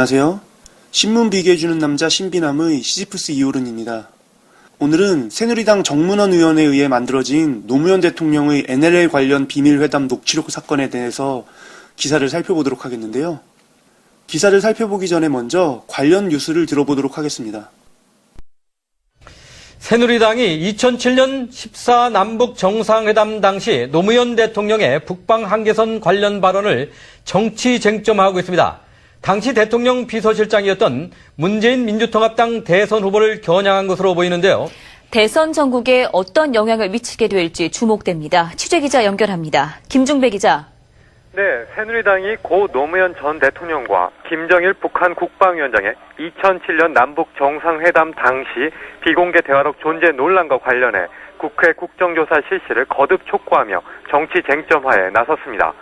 안녕하세요. 신문 비교해주는 남자 신비남의 시지프스 이호른입니다. 오늘은 새누리당 정문원 의원에 의해 만들어진 노무현 대통령의 NLL 관련 비밀회담 녹취록 사건에 대해서 기사를 살펴보도록 하겠는데요. 기사를 살펴보기 전에 먼저 관련 뉴스를 들어보도록 하겠습니다. 새누리당이 2007년 14 남북 정상회담 당시 노무현 대통령의 북방 한계선 관련 발언을 정치 쟁점화하고 있습니다. 당시 대통령 비서실장이었던 문재인 민주통합당 대선 후보를 겨냥한 것으로 보이는데요. 대선 전국에 어떤 영향을 미치게 될지 주목됩니다. 취재기자 연결합니다. 김중배 기자. 네, 새누리당이 고 노무현 전 대통령과 김정일 북한 국방위원장의 2007년 남북 정상회담 당시 비공개 대화록 존재 논란과 관련해 국회 국정조사 실시를 거듭 촉구하며 정치 쟁점화에 나섰습니다.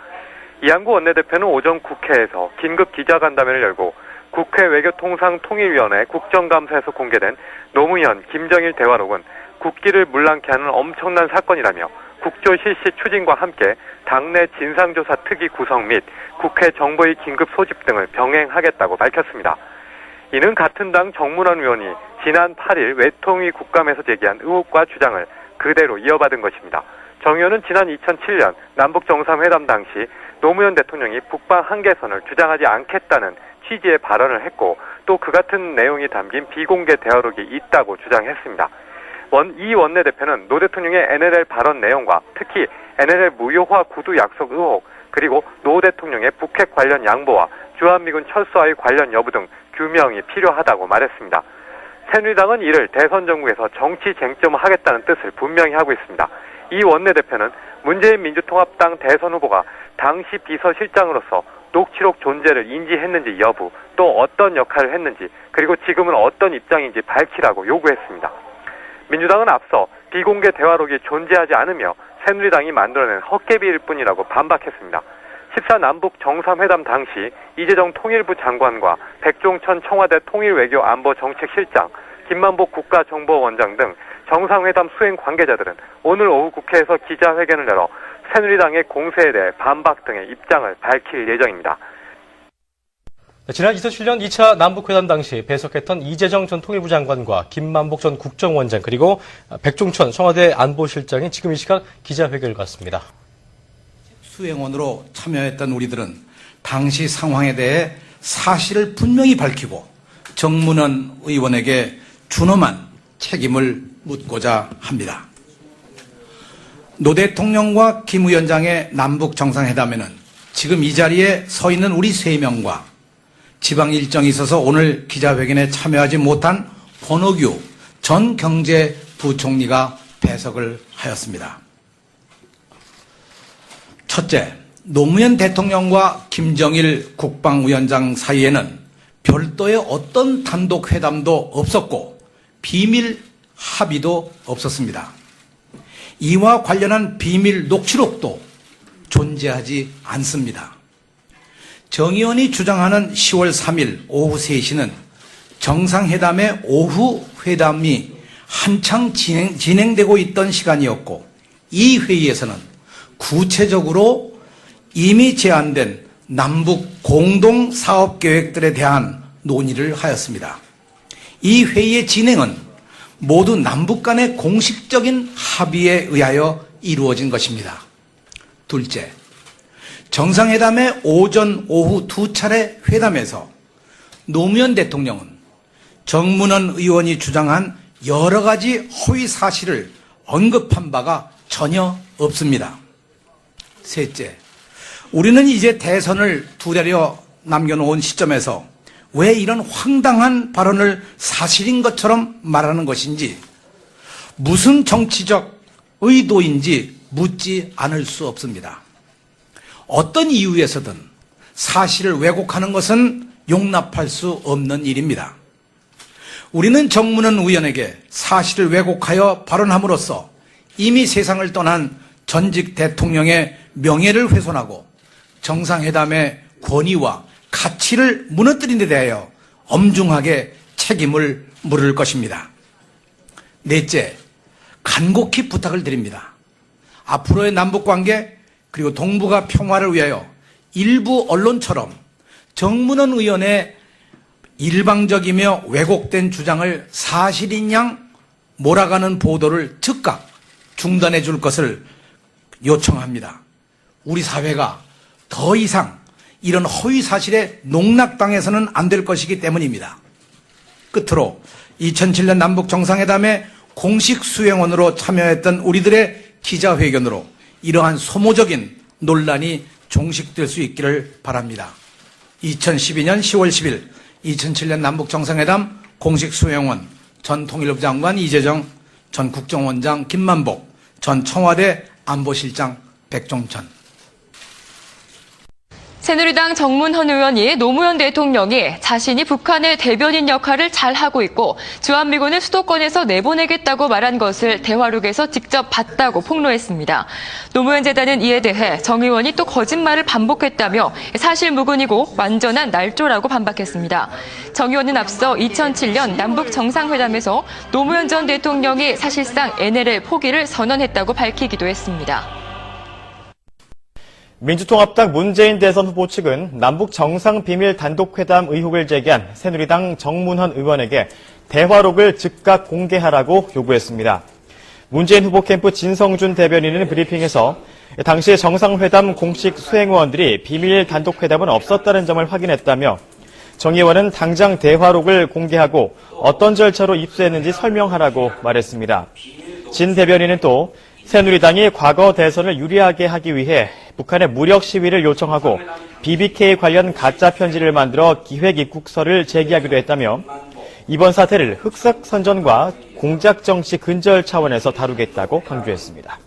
이한구 원내대표는 오전 국회에서 긴급 기자간담회를 열고 국회 외교통상통일위원회 국정감사에서 공개된 노무현, 김정일 대화록은 국기를 물랑케 하는 엄청난 사건이라며 국조 실시 추진과 함께 당내 진상조사 특위 구성 및 국회 정보의 긴급 소집 등을 병행하겠다고 밝혔습니다. 이는 같은 당 정문원 의원이 지난 8일 외통위 국감에서 제기한 의혹과 주장을 그대로 이어받은 것입니다. 정 의원은 지난 2007년 남북정상회담 당시 노무현 대통령이 북방 한계선을 주장하지 않겠다는 취지의 발언을 했고 또 그 같은 내용이 담긴 비공개 대화록이 있다고 주장했습니다. 이 원내대표는 노 대통령의 NLL 발언 내용과 특히 NLL 무효화 구두 약속 의혹 그리고 노 대통령의 북핵 관련 양보와 주한미군 철수와의 관련 여부 등 규명이 필요하다고 말했습니다. 새누리당은 이를 대선 전국에서 정치 쟁점화하겠다는 뜻을 분명히 하고 있습니다. 이 원내대표는 문재인 민주통합당 대선 후보가 당시 비서실장으로서 녹취록 존재를 인지했는지 여부, 또 어떤 역할을 했는지, 그리고 지금은 어떤 입장인지 밝히라고 요구했습니다. 민주당은 앞서 비공개 대화록이 존재하지 않으며 새누리당이 만들어낸 헛개비일 뿐이라고 반박했습니다. 14 남북 정상회담 당시 이재정 통일부 장관과 백종천 청와대 통일외교안보정책실장, 김만복 국가정보원장 등 정상회담 수행 관계자들은 오늘 오후 국회에서 기자회견을 열어 새누리당의 공세에 대해 반박 등의 입장을 밝힐 예정입니다. 지난 2007년 2차 남북회담 당시 배석했던 이재정 전 통일부 장관과 김만복 전 국정원장 그리고 백종천 청와대 안보실장이 지금 이 시각 기자회견을 갖습니다. 수행원으로 참여했던 우리들은 당시 상황에 대해 사실을 분명히 밝히고 정문원 의원에게 준엄한 책임을 묻고자 합니다. 노 대통령과 김 위원장의 남북 정상회담에는 지금 이 자리에 서 있는 우리 3명과 지방 일정이 있어서 오늘 기자회견에 참여하지 못한 권오규 전 경제부총리가 배석을 하였습니다. 첫째, 노무현 대통령과 김정일 국방위원장 사이에는 별도의 어떤 단독 회담도 없었고 비밀 합의도 없었습니다. 이와 관련한 비밀 녹취록도 존재하지 않습니다. 정 의원이 주장하는 10월 3일 오후 3시는 정상회담의 오후 회담이 한창 진행되고 있던 시간이었고 이 회의에서는 구체적으로 이미 제안된 남북 공동사업계획들에 대한 논의를 하였습니다. 이 회의의 진행은 모두 남북 간의 공식적인 합의에 의하여 이루어진 것입니다. 둘째, 정상회담의 오전, 오후 2차례 회담에서 노무현 대통령은 정문원 의원이 주장한 여러 가지 허위 사실을 언급한 바가 전혀 없습니다. 셋째, 우리는 이제 대선을 2달여 남겨놓은 시점에서 왜 이런 황당한 발언을 사실인 것처럼 말하는 것인지 무슨 정치적 의도인지 묻지 않을 수 없습니다. 어떤 이유에서든 사실을 왜곡하는 것은 용납할 수 없는 일입니다. 우리는 정문원 의원에게 사실을 왜곡하여 발언함으로써 이미 세상을 떠난 전직 대통령의 명예를 훼손하고 정상회담의 권위와 가치를 무너뜨린 데 대하여 엄중하게 책임을 물을 것입니다. 넷째, 간곡히 부탁을 드립니다. 앞으로의 남북관계 그리고 동북아 평화를 위하여 일부 언론처럼 정문원 의원의 일방적이며 왜곡된 주장을 사실인 양 몰아가는 보도를 즉각 중단해 줄 것을 요청합니다. 우리 사회가 더 이상 이런 허위 사실에 농락당해서는 안 될 것이기 때문입니다. 끝으로 2007년 남북 정상회담에 공식 수행원으로 참여했던 우리들의 기자회견으로 이러한 소모적인 논란이 종식될 수 있기를 바랍니다. 2012년 10월 10일 2007년 남북 정상회담 공식 수행원 전 통일부 장관 이재정, 전 국정원장 김만복, 전 청와대 안보실장 백종천. 새누리당 정문헌 의원이 노무현 대통령이 자신이 북한의 대변인 역할을 잘하고 있고 주한미군을 수도권에서 내보내겠다고 말한 것을 대화록에서 직접 봤다고 폭로했습니다. 노무현 재단은 이에 대해 정 의원이 또 거짓말을 반복했다며 사실무근이고 완전한 날조라고 반박했습니다. 정 의원은 앞서 2007년 남북 정상회담에서 노무현 전 대통령이 사실상 NLL 포기를 선언했다고 밝히기도 했습니다. 민주통합당 문재인 대선 후보 측은 남북 정상 비밀 단독회담 의혹을 제기한 새누리당 정문헌 의원에게 대화록을 즉각 공개하라고 요구했습니다. 문재인 후보 캠프 진성준 대변인은 브리핑에서 당시 정상회담 공식 수행원들이 비밀 단독회담은 없었다는 점을 확인했다며 정 의원은 당장 대화록을 공개하고 어떤 절차로 입수했는지 설명하라고 말했습니다. 진 대변인은 또 새누리당이 과거 대선을 유리하게 하기 위해 북한의 무력 시위를 요청하고 BBK 관련 가짜 편지를 만들어 기획 입국서를 제기하기도 했다며 이번 사태를 흑색 선전과 공작 정치 근절 차원에서 다루겠다고 강조했습니다.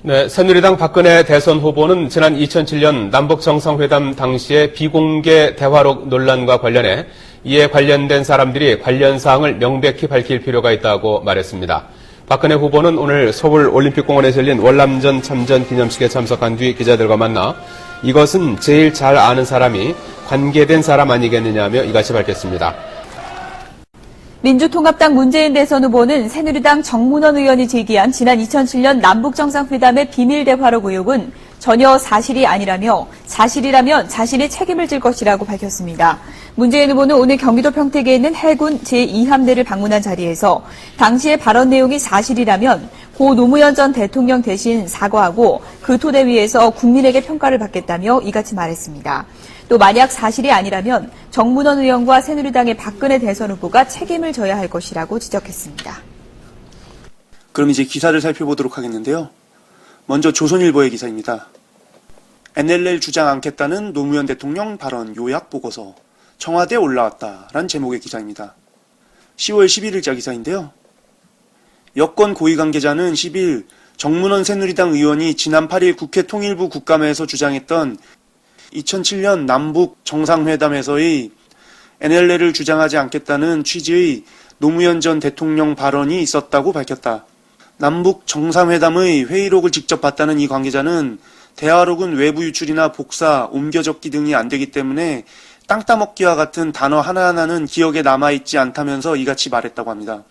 네, 새누리당 박근혜 대선 후보는 지난 2007년 남북 정상회담 당시의 비공개 대화록 논란과 관련해 이에 관련된 사람들이 관련 사항을 명백히 밝힐 필요가 있다고 말했습니다. 박근혜 후보는 오늘 서울 올림픽공원에서 열린 월남전 참전 기념식에 참석한 뒤 기자들과 만나 이것은 제일 잘 아는 사람이 관계된 사람 아니겠느냐며 이같이 밝혔습니다. 민주통합당 문재인 대선 후보는 새누리당 정문헌 의원이 제기한 지난 2007년 남북정상회담의 비밀대화록 의혹은 전혀 사실이 아니라며 사실이라면 자신이 책임을 질 것이라고 밝혔습니다. 문재인 후보는 오늘 경기도 평택에 있는 해군 제2함대를 방문한 자리에서 당시의 발언 내용이 사실이라면 고 노무현 전 대통령 대신 사과하고 그 토대 위에서 국민에게 평가를 받겠다며 이같이 말했습니다. 또 만약 사실이 아니라면 정문헌 의원과 새누리당의 박근혜 대선 후보가 책임을 져야 할 것이라고 지적했습니다. 그럼 이제 기사를 살펴보도록 하겠는데요. 먼저 조선일보의 기사입니다. NLL 주장 않겠다는 노무현 대통령 발언 요약 보고서 청와대에 올라왔다라는 제목의 기사입니다. 10월 11일자 기사인데요. 여권 고위 관계자는 10일 정문헌 새누리당 의원이 지난 8일 국회 통일부 국감에서 주장했던 2007년 남북 정상회담에서의 NLL을 주장하지 않겠다는 취지의 노무현 전 대통령 발언이 있었다고 밝혔다. 남북 정상회담의 회의록을 직접 봤다는 이 관계자는 대화록은 외부 유출이나 복사, 옮겨 적기 등이 안 되기 때문에 땅 따먹기와 같은 단어 하나하나는 기억에 남아있지 않다면서 이같이 말했다고 합니다.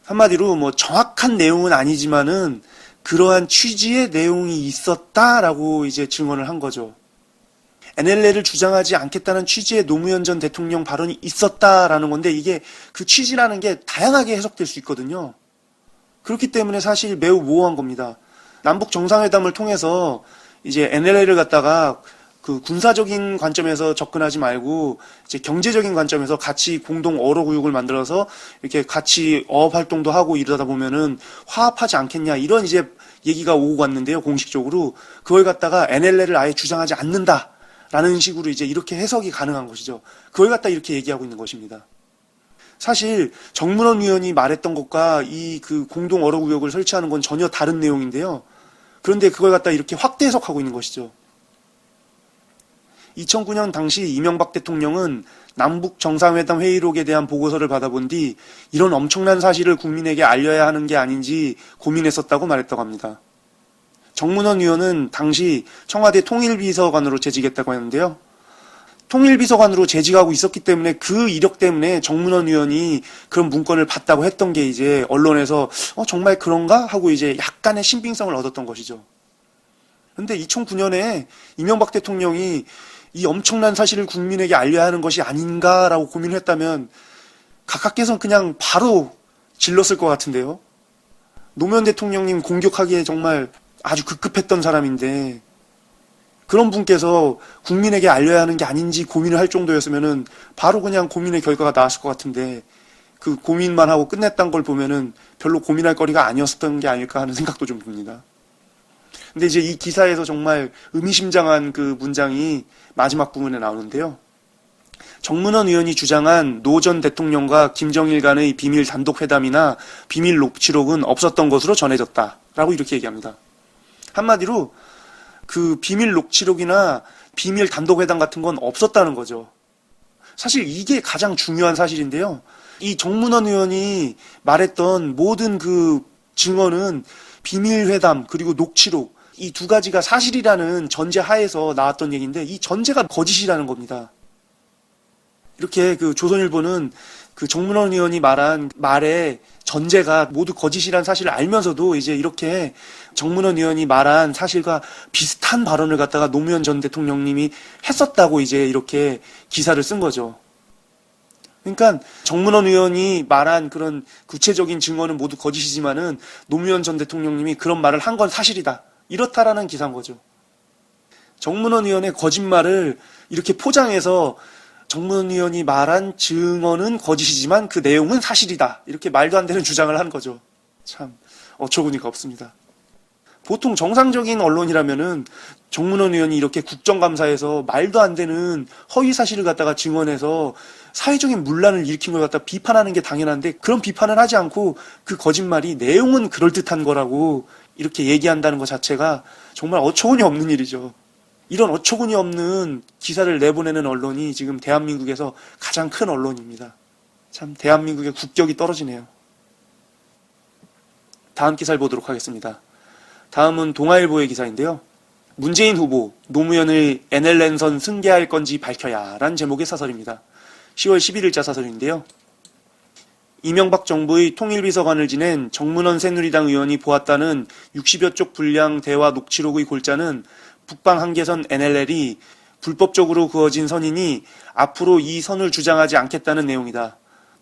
한마디로 정확한 내용은 아니지만은 그러한 취지의 내용이 있었다라고 이제 증언을 한 거죠. NLL을 주장하지 않겠다는 취지의 노무현 전 대통령 발언이 있었다라는 건데 이게 그 취지라는 게 다양하게 해석될 수 있거든요. 그렇기 때문에 사실 매우 모호한 겁니다. 남북 정상회담을 통해서 이제 NLL을 갖다가 그 군사적인 관점에서 접근하지 말고 이제 경제적인 관점에서 같이 공동 어로구역을 만들어서 이렇게 같이 어업 활동도 하고 이러다 보면은 화합하지 않겠냐 이런 이제 얘기가 오고 갔는데요. 공식적으로 그걸 갖다가 NLL을 아예 주장하지 않는다라는 식으로 이제 이렇게 해석이 가능한 것이죠. 그걸 갖다 이렇게 얘기하고 있는 것입니다. 사실 정문헌 의원이 말했던 것과 이 그 공동 어로구역을 설치하는 건 전혀 다른 내용인데요. 그런데 그걸 갖다 이렇게 확대 해석하고 있는 것이죠. 2009년 당시 이명박 대통령은 남북 정상회담 회의록에 대한 보고서를 받아본 뒤 이런 엄청난 사실을 국민에게 알려야 하는 게 아닌지 고민했었다고 말했다고 합니다. 정문헌 의원은 당시 청와대 통일비서관으로 재직했다고 했는데요. 통일비서관으로 재직하고 있었기 때문에 그 이력 때문에 정문헌 의원이 그런 문건을 봤다고 했던 게 이제 언론에서 정말 그런가 하고 이제 약간의 신빙성을 얻었던 것이죠. 그런데 2009년에 이명박 대통령이 이 엄청난 사실을 국민에게 알려야 하는 것이 아닌가라고 고민을 했다면 각하께서는 그냥 바로 질렀을 것 같은데요. 노무현 대통령님 공격하기에 정말 아주 급급했던 사람인데 그런 분께서 국민에게 알려야 하는 게 아닌지 고민을 할 정도였으면은 바로 그냥 고민의 결과가 나왔을 것 같은데 그 고민만 하고 끝냈던 걸 보면은 별로 고민할 거리가 아니었던 게 아닐까 하는 생각도 좀 듭니다. 근데 이제 이 기사에서 정말 의미심장한 그 문장이 마지막 부분에 나오는데요. 정문원 의원이 주장한 노 전 대통령과 김정일 간의 비밀 단독 회담이나 비밀 녹취록은 없었던 것으로 전해졌다라고 이렇게 얘기합니다. 한마디로 그 비밀 녹취록이나 비밀 단독 회담 같은 건 없었다는 거죠. 사실 이게 가장 중요한 사실인데요. 이 정문원 의원이 말했던 모든 그 증언은 비밀 회담 그리고 녹취록 이 두 가지가 사실이라는 전제 하에서 나왔던 얘기인데 이 전제가 거짓이라는 겁니다. 이렇게 그 조선일보는 그 정문원 의원이 말한 말의 전제가 모두 거짓이라는 사실을 알면서도 이제 이렇게 정문원 의원이 말한 사실과 비슷한 발언을 갖다가 노무현 전 대통령님이 했었다고 이제 이렇게 기사를 쓴 거죠. 그러니까 정문원 의원이 말한 그런 구체적인 증언은 모두 거짓이지만은 노무현 전 대통령님이 그런 말을 한 건 사실이다. 이렇다라는 기사인 거죠. 정문원 의원의 거짓말을 이렇게 포장해서 정문원 의원이 말한 증언은 거짓이지만 그 내용은 사실이다. 이렇게 말도 안 되는 주장을 한 거죠. 참 어처구니가 없습니다. 보통 정상적인 언론이라면은 정문원 의원이 이렇게 국정감사에서 말도 안 되는 허위 사실을 갖다가 증언해서 사회적인 문란을 일으킨 걸 갖다 비판하는 게 당연한데 그런 비판을 하지 않고 그 거짓말이 내용은 그럴듯한 거라고 이렇게 얘기한다는 것 자체가 정말 어처구니 없는 일이죠. 이런 어처구니 없는 기사를 내보내는 언론이 지금 대한민국에서 가장 큰 언론입니다. 참 대한민국의 국격이 떨어지네요. 다음 기사를 보도록 하겠습니다. 다음은 동아일보의 기사인데요. 문재인 후보, 노무현을 NLN선 승계할 건지 밝혀야 라는 제목의 사설입니다. 10월 11일자 사설인데요. 이명박 정부의 통일비서관을 지낸 정문원 새누리당 의원이 보았다는 60여 쪽 분량 대화 녹취록의 골자는 북방 한계선 NLL이 불법적으로 그어진 선이니 앞으로 이 선을 주장하지 않겠다는 내용이다.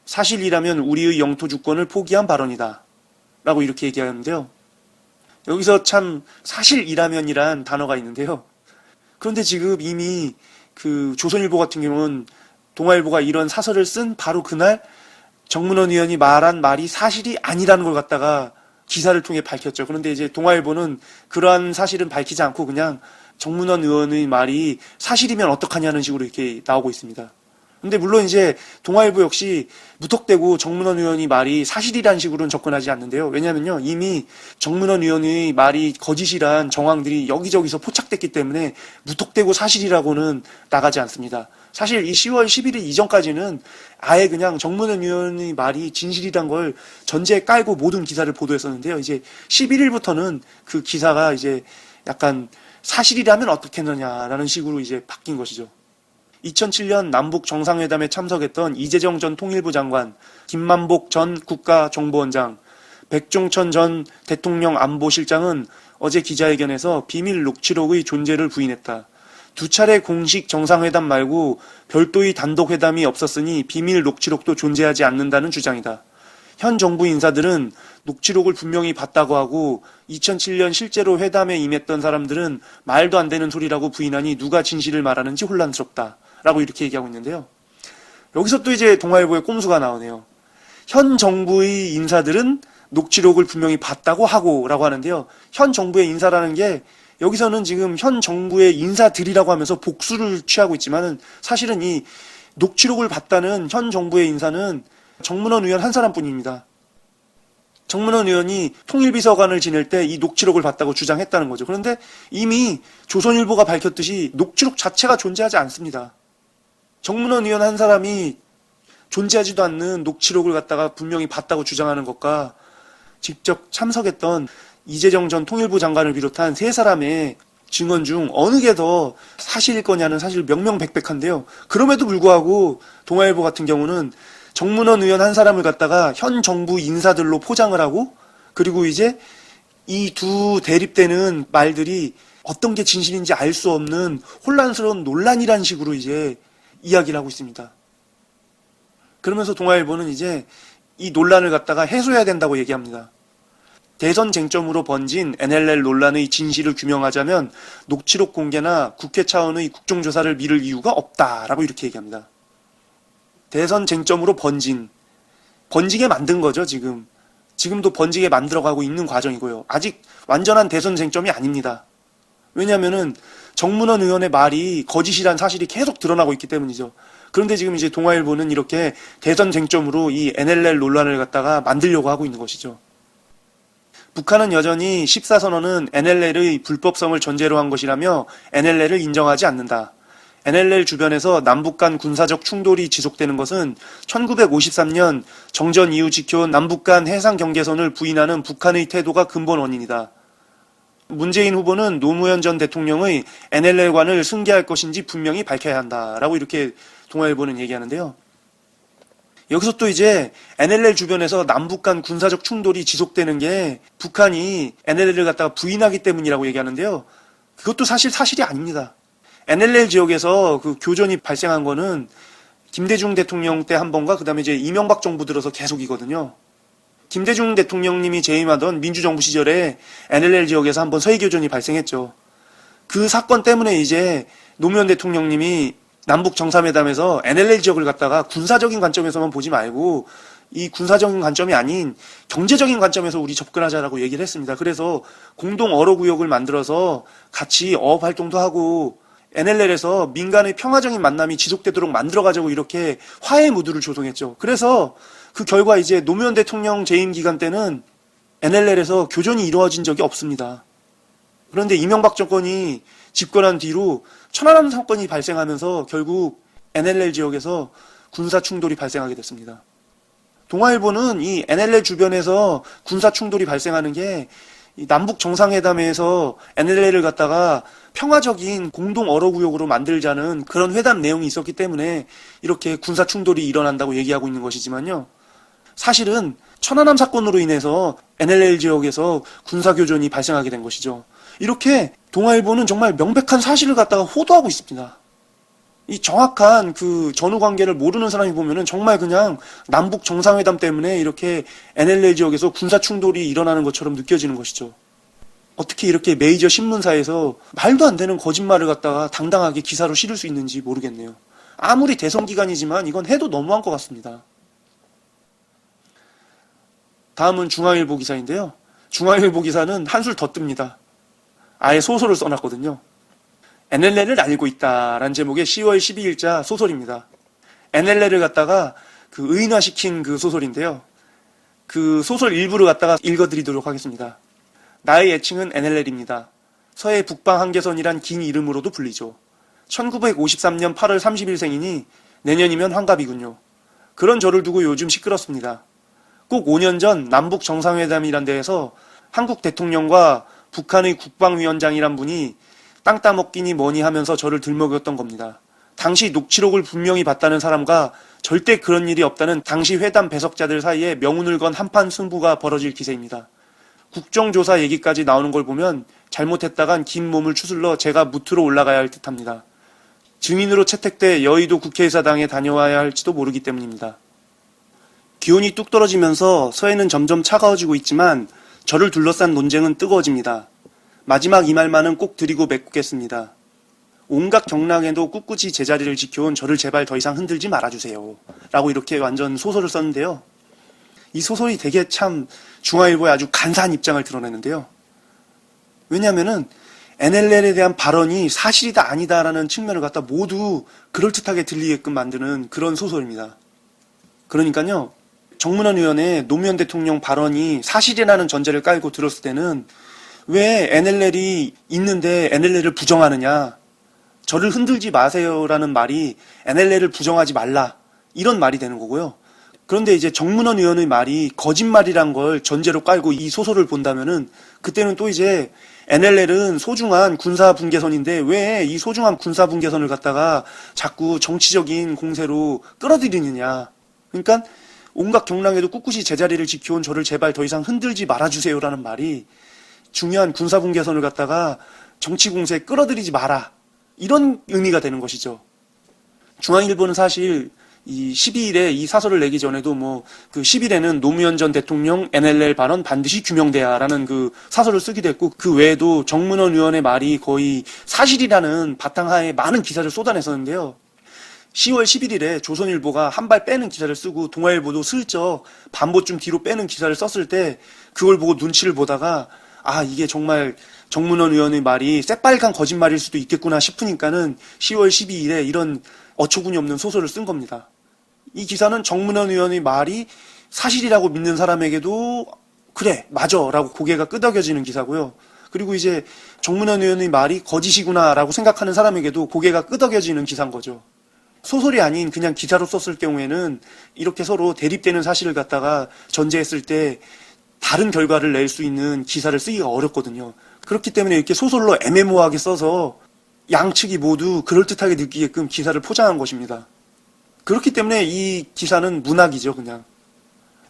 사실이라면 우리의 영토 주권을 포기한 발언이다. 라고 이렇게 얘기하는데요. 여기서 참 사실이라면이란 단어가 있는데요. 그런데 지금 이미 그 조선일보 같은 경우는 동아일보가 이런 사설을 쓴 바로 그날 정문원 의원이 말한 말이 사실이 아니라는 걸 갖다가 기사를 통해 밝혔죠. 그런데 이제 동아일보는 그러한 사실은 밝히지 않고 그냥 정문원 의원의 말이 사실이면 어떡하냐는 식으로 이렇게 나오고 있습니다. 근데 물론 이제 동아일보 역시 무턱대고 정문원 의원이 말이 사실이라는 식으로는 접근하지 않는데요. 왜냐면요. 이미 정문원 의원의 말이 거짓이란 정황들이 여기저기서 포착됐기 때문에 무턱대고 사실이라고는 나가지 않습니다. 사실 이 10월 11일 이전까지는 아예 그냥 정문원 의원의 말이 진실이란 걸 전제에 깔고 모든 기사를 보도했었는데요. 이제 11일부터는 그 기사가 이제 약간 사실이라면 어떻겠느냐라는 식으로 이제 바뀐 것이죠. 2007년 남북 정상회담에 참석했던 이재정 전 통일부 장관, 김만복 전 국가정보원장, 백종천 전 대통령 안보실장은 어제 기자회견에서 비밀 녹취록의 존재를 부인했다. 두 차례 공식 정상회담 말고 별도의 단독회담이 없었으니 비밀 녹취록도 존재하지 않는다는 주장이다. 현 정부 인사들은 녹취록을 분명히 봤다고 하고 2007년 실제로 회담에 임했던 사람들은 말도 안 되는 소리라고 부인하니 누가 진실을 말하는지 혼란스럽다. 라고 이렇게 얘기하고 있는데요. 여기서 또 이제 동아일보의 꼼수가 나오네요. 현 정부의 인사들은 녹취록을 분명히 봤다고 하고 라고 하는데요. 현 정부의 인사라는 게 여기서는 지금 현 정부의 인사들이라고 하면서 복수를 취하고 있지만은 사실은 이 녹취록을 봤다는 현 정부의 인사는 정문원 의원 한 사람뿐입니다. 정문원 의원이 통일비서관을 지낼 때 이 녹취록을 봤다고 주장했다는 거죠. 그런데 이미 조선일보가 밝혔듯이 녹취록 자체가 존재하지 않습니다. 정문원 의원 한 사람이 존재하지도 않는 녹취록을 갖다가 분명히 봤다고 주장하는 것과 직접 참석했던 이재정 전 통일부 장관을 비롯한 세 사람의 증언 중 어느 게 더 사실일 거냐는 사실 명명백백한데요. 그럼에도 불구하고 동아일보 같은 경우는 정문원 의원 한 사람을 갖다가 현 정부 인사들로 포장을 하고 그리고 이제 이 두 대립되는 말들이 어떤 게 진실인지 알 수 없는 혼란스러운 논란이라는 식으로 이제 이야기를 하고 있습니다. 그러면서 동아일보는 이제 이 논란을 갖다가 해소해야 된다고 얘기합니다. 대선 쟁점으로 번진 NLL 논란의 진실을 규명하자면 녹취록 공개나 국회 차원의 국정조사를 미룰 이유가 없다라고 이렇게 얘기합니다. 대선 쟁점으로 번지게 만든 거죠, 지금. 지금도 번지게 만들어가고 있는 과정이고요. 아직 완전한 대선 쟁점이 아닙니다. 왜냐하면은 정문원 의원의 말이 거짓이란 사실이 계속 드러나고 있기 때문이죠. 그런데 지금 이제 동아일보는 이렇게 대선 쟁점으로 이 NLL 논란을 갖다가 만들려고 하고 있는 것이죠. 북한은 여전히 14선언은 NLL의 불법성을 전제로 한 것이라며 NLL을 인정하지 않는다. NLL 주변에서 남북 간 군사적 충돌이 지속되는 것은 1953년 정전 이후 지켜온 남북 간 해상 경계선을 부인하는 북한의 태도가 근본 원인이다. 문재인 후보는 노무현 전 대통령의 NLL관을 승계할 것인지 분명히 밝혀야 한다라고 이렇게 동아일보는 얘기하는데요. 여기서 또 이제 NLL 주변에서 남북 간 군사적 충돌이 지속되는 게 북한이 NLL을 갖다가 부인하기 때문이라고 얘기하는데요. 그것도 사실이 아닙니다. NLL 지역에서 그 교전이 발생한 거는 김대중 대통령 때 한 번과 그다음에 이제 이명박 정부 들어서 계속이거든요. 김대중 대통령님이 재임하던 민주정부 시절에 NLL 지역에서 한 번 서해교전이 발생했죠. 그 사건 때문에 이제 노무현 대통령님이 남북 정상회담에서 NLL 지역을 갖다가 군사적인 관점에서만 보지 말고 이 군사적인 관점이 아닌 경제적인 관점에서 우리 접근하자라고 얘기를 했습니다. 그래서 공동 어로구역을 만들어서 같이 어업 활동도 하고 NLL에서 민간의 평화적인 만남이 지속되도록 만들어가자고 이렇게 화해 무드를 조성했죠. 그래서 그 결과 이제 노무현 대통령 재임 기간 때는 NLL에서 교전이 이루어진 적이 없습니다. 그런데 이명박 정권이 집권한 뒤로 천안함 사건이 발생하면서 결국 NLL 지역에서 군사 충돌이 발생하게 됐습니다. 동아일보는 이 NLL 주변에서 군사 충돌이 발생하는 게 남북 정상회담에서 NLL을 갖다가 평화적인 공동 어로구역으로 만들자는 그런 회담 내용이 있었기 때문에 이렇게 군사 충돌이 일어난다고 얘기하고 있는 것이지만요. 사실은 천안함 사건으로 인해서 NLL 지역에서 군사교전이 발생하게 된 것이죠. 이렇게 동아일보는 정말 명백한 사실을 갖다가 호도하고 있습니다. 이 정확한 그 전후 관계를 모르는 사람이 보면은 정말 그냥 남북 정상회담 때문에 이렇게 NLL 지역에서 군사 충돌이 일어나는 것처럼 느껴지는 것이죠. 어떻게 이렇게 메이저 신문사에서 말도 안 되는 거짓말을 갖다가 당당하게 기사로 실을 수 있는지 모르겠네요. 아무리 대선 기간이지만 이건 해도 너무한 것 같습니다. 다음은 중앙일보 기사인데요. 중앙일보 기사는 한술 더 뜹니다. 아예 소설을 써놨거든요. NLL을 알고 있다라는 제목의 10월 12일자 소설입니다. NLL을 갖다가 그 의인화시킨 그 소설인데요. 그 소설 일부를 갖다가 읽어드리도록 하겠습니다. 나의 애칭은 NLL입니다. 서해 북방 한계선이란 긴 이름으로도 불리죠. 1953년 8월 30일생이니 내년이면 환갑이군요. 그런 저를 두고 요즘 시끄럽습니다. 꼭 5년 전 남북 정상회담이란 데에서 한국 대통령과 북한의 국방위원장이란 분이 땅 따먹기니 뭐니 하면서 저를 들먹였던 겁니다. 당시 녹취록을 분명히 봤다는 사람과 절대 그런 일이 없다는 당시 회담 배석자들 사이에 명운을 건 한판 승부가 벌어질 기세입니다. 국정조사 얘기까지 나오는 걸 보면 잘못했다간 긴 몸을 추슬러 제가 무트로 올라가야 할 듯합니다. 증인으로 채택돼 여의도 국회의사당에 다녀와야 할지도 모르기 때문입니다. 기온이 뚝 떨어지면서 서해는 점점 차가워지고 있지만 저를 둘러싼 논쟁은 뜨거워집니다. 마지막 이 말만은 꼭 드리고 메꾸겠습니다. 온갖 경랑에도 꿋꿋이 제자리를 지켜온 저를 제발 더 이상 흔들지 말아주세요. 라고 이렇게 완전 소설을 썼는데요. 이 소설이 되게 참 중앙일보의 아주 간사한 입장을 드러내는데요. 왜냐하면은 NLL에 대한 발언이 사실이다 아니다라는 측면을 갖다 모두 그럴듯하게 들리게끔 만드는 그런 소설입니다. 그러니까요. 정문원 의원의 노무현 대통령 발언이 사실이라는 전제를 깔고 들었을 때는 왜 NLL이 있는데 NLL을 부정하느냐. 저를 흔들지 마세요라는 말이 NLL을 부정하지 말라. 이런 말이 되는 거고요. 그런데 이제 정문원 의원의 말이 거짓말이란 걸 전제로 깔고 이 소설을 본다면은 그때는 또 이제 NLL은 소중한 군사 분계선인데 왜 이 소중한 군사 분계선을 갖다가 자꾸 정치적인 공세로 끌어들이느냐. 그러니까 온갖 경랑에도 꿋꿋이 제자리를 지켜온 저를 제발 더 이상 흔들지 말아주세요라는 말이 중요한 군사 분계선을 갖다가 정치 공세에 끌어들이지 마라. 이런 의미가 되는 것이죠. 중앙일보는 사실 이 12일에 이 사설을 내기 전에도 그 10일에는 노무현 전 대통령 NLL 발언 반드시 규명돼야라는 그 사설을 쓰기도 했고, 그 외에도 정문원 의원의 말이 거의 사실이라는 바탕하에 많은 기사를 쏟아냈었는데요. 10월 11일에 조선일보가 한 발 빼는 기사를 쓰고 동아일보도 슬쩍 반보쯤 뒤로 빼는 기사를 썼을 때 그걸 보고 눈치를 보다가 이게 정말 정문원 의원의 말이 새빨간 거짓말일 수도 있겠구나 싶으니까는 10월 12일에 이런 어처구니 없는 소설을 쓴 겁니다. 이 기사는 정문원 의원의 말이 사실이라고 믿는 사람에게도 그래, 맞아 라고 고개가 끄덕여지는 기사고요. 그리고 이제 정문원 의원의 말이 거짓이구나 라고 생각하는 사람에게도 고개가 끄덕여지는 기사인 거죠. 소설이 아닌 그냥 기사로 썼을 경우에는 이렇게 서로 대립되는 사실을 갖다가 전제했을 때 다른 결과를 낼 수 있는 기사를 쓰기가 어렵거든요. 그렇기 때문에 이렇게 소설로 애매모호하게 써서 양측이 모두 그럴듯하게 느끼게끔 기사를 포장한 것입니다. 그렇기 때문에 이 기사는 문학이죠, 그냥.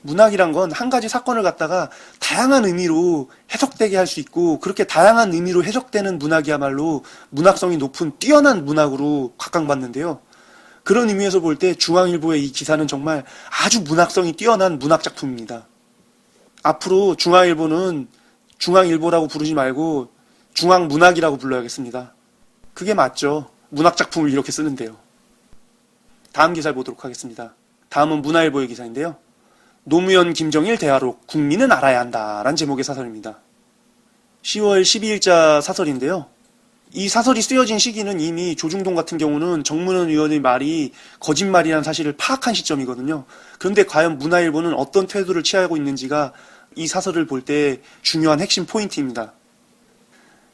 문학이란 건 한 가지 사건을 갖다가 다양한 의미로 해석되게 할 수 있고, 그렇게 다양한 의미로 해석되는 문학이야말로 문학성이 높은 뛰어난 문학으로 각광받는데요. 그런 의미에서 볼 때 중앙일보의 이 기사는 정말 아주 문학성이 뛰어난 문학작품입니다. 앞으로 중앙일보는 중앙일보라고 부르지 말고 중앙문학이라고 불러야겠습니다. 그게 맞죠. 문학작품을 이렇게 쓰는데요. 다음 기사를 보도록 하겠습니다. 다음은 문화일보의 기사인데요. 노무현 김정일 대화록 국민은 알아야 한다 라는 제목의 사설입니다. 10월 12일자 사설인데요. 이 사설이 쓰여진 시기는 이미 조중동 같은 경우는 정문원 의원의 말이 거짓말이라는 사실을 파악한 시점이거든요. 그런데 과연 문화일보는 어떤 태도를 취하고 있는지가 이 사설을 볼 때 중요한 핵심 포인트입니다.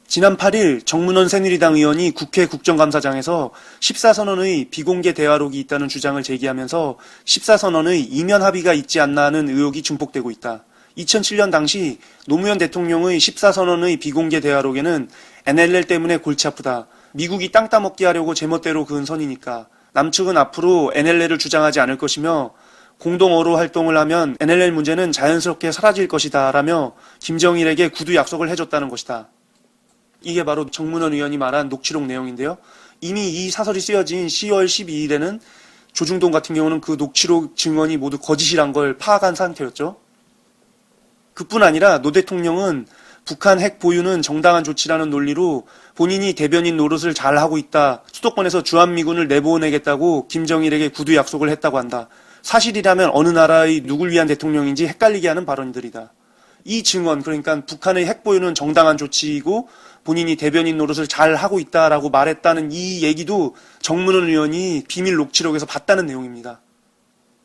지난 8일 정문원 새누리당 의원이 국회 국정감사장에서 14선언의 비공개 대화록이 있다는 주장을 제기하면서 14선언의 이면 합의가 있지 않나 하는 의혹이 증폭되고 있다. 2007년 당시 노무현 대통령의 14선언의 비공개 대화록에는 NLL 때문에 골치 아프다. 미국이 땅 따먹기 하려고 제멋대로 그은 선이니까. 남측은 앞으로 NLL을 주장하지 않을 것이며 공동어로 활동을 하면 NLL 문제는 자연스럽게 사라질 것이다 라며 김정일에게 구두 약속을 해줬다는 것이다. 이게 바로 정문원 의원이 말한 녹취록 내용인데요. 이미 이 사설이 쓰여진 10월 12일에는 조중동 같은 경우는 그 녹취록 증언이 모두 거짓이란 걸 파악한 상태였죠. 그뿐 아니라 노 대통령은 북한 핵 보유는 정당한 조치라는 논리로 본인이 대변인 노릇을 잘하고 있다. 수도권에서 주한미군을 내보내겠다고 김정일에게 구두 약속을 했다고 한다. 사실이라면 어느 나라의 누굴 위한 대통령인지 헷갈리게 하는 발언들이다. 이 증언, 그러니까 북한의 핵 보유는 정당한 조치이고 본인이 대변인 노릇을 잘 하고 있다라고 말했다는 이 얘기도 정문원 의원이 비밀 녹취록에서 봤다는 내용입니다.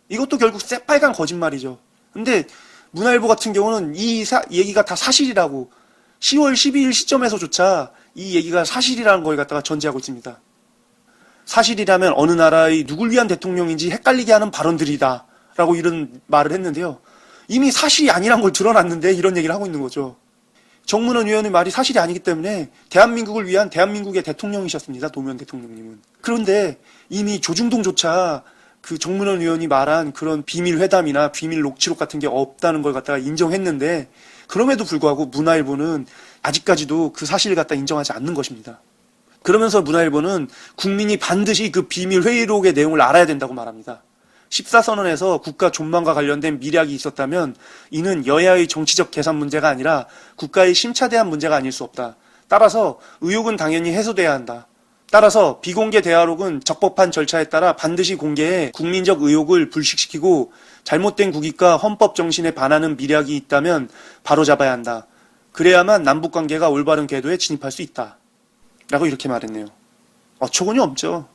이것도 결국 새빨간 거짓말이죠. 근데 문화일보 같은 경우는 이 얘기가 다 사실이라고 10월 12일 시점에서조차 이 얘기가 사실이라는 걸 갖다가 전제하고 있습니다. 사실이라면 어느 나라의 누굴 위한 대통령인지 헷갈리게 하는 발언들이다 라고 이런 말을 했는데요. 이미 사실이 아니란 걸 드러났는데 이런 얘기를 하고 있는 거죠. 정문원 의원의 말이 사실이 아니기 때문에 대한민국을 위한 대한민국의 대통령이셨습니다. 노무현 대통령님은. 그런데 이미 조중동조차 그 정문원 의원이 말한 그런 비밀 회담이나 비밀 녹취록 같은 게 없다는 걸 갖다가 인정했는데 그럼에도 불구하고 문화일보는 아직까지도 그 사실을 갖다 인정하지 않는 것입니다. 그러면서 문화일보는 국민이 반드시 그 비밀 회의록의 내용을 알아야 된다고 말합니다. 14선언에서 국가 존망과 관련된 미략이 있었다면 이는 여야의 정치적 계산 문제가 아니라 국가의 심차대한 문제가 아닐 수 없다. 따라서 의혹은 당연히 해소돼야 한다. 따라서 비공개 대화록은 적법한 절차에 따라 반드시 공개해 국민적 의혹을 불식시키고 잘못된 국익과 헌법 정신에 반하는 미략이 있다면 바로잡아야 한다. 그래야만 남북관계가 올바른 궤도에 진입할 수 있다. 라고 이렇게 말했네요. 어처구니 없죠.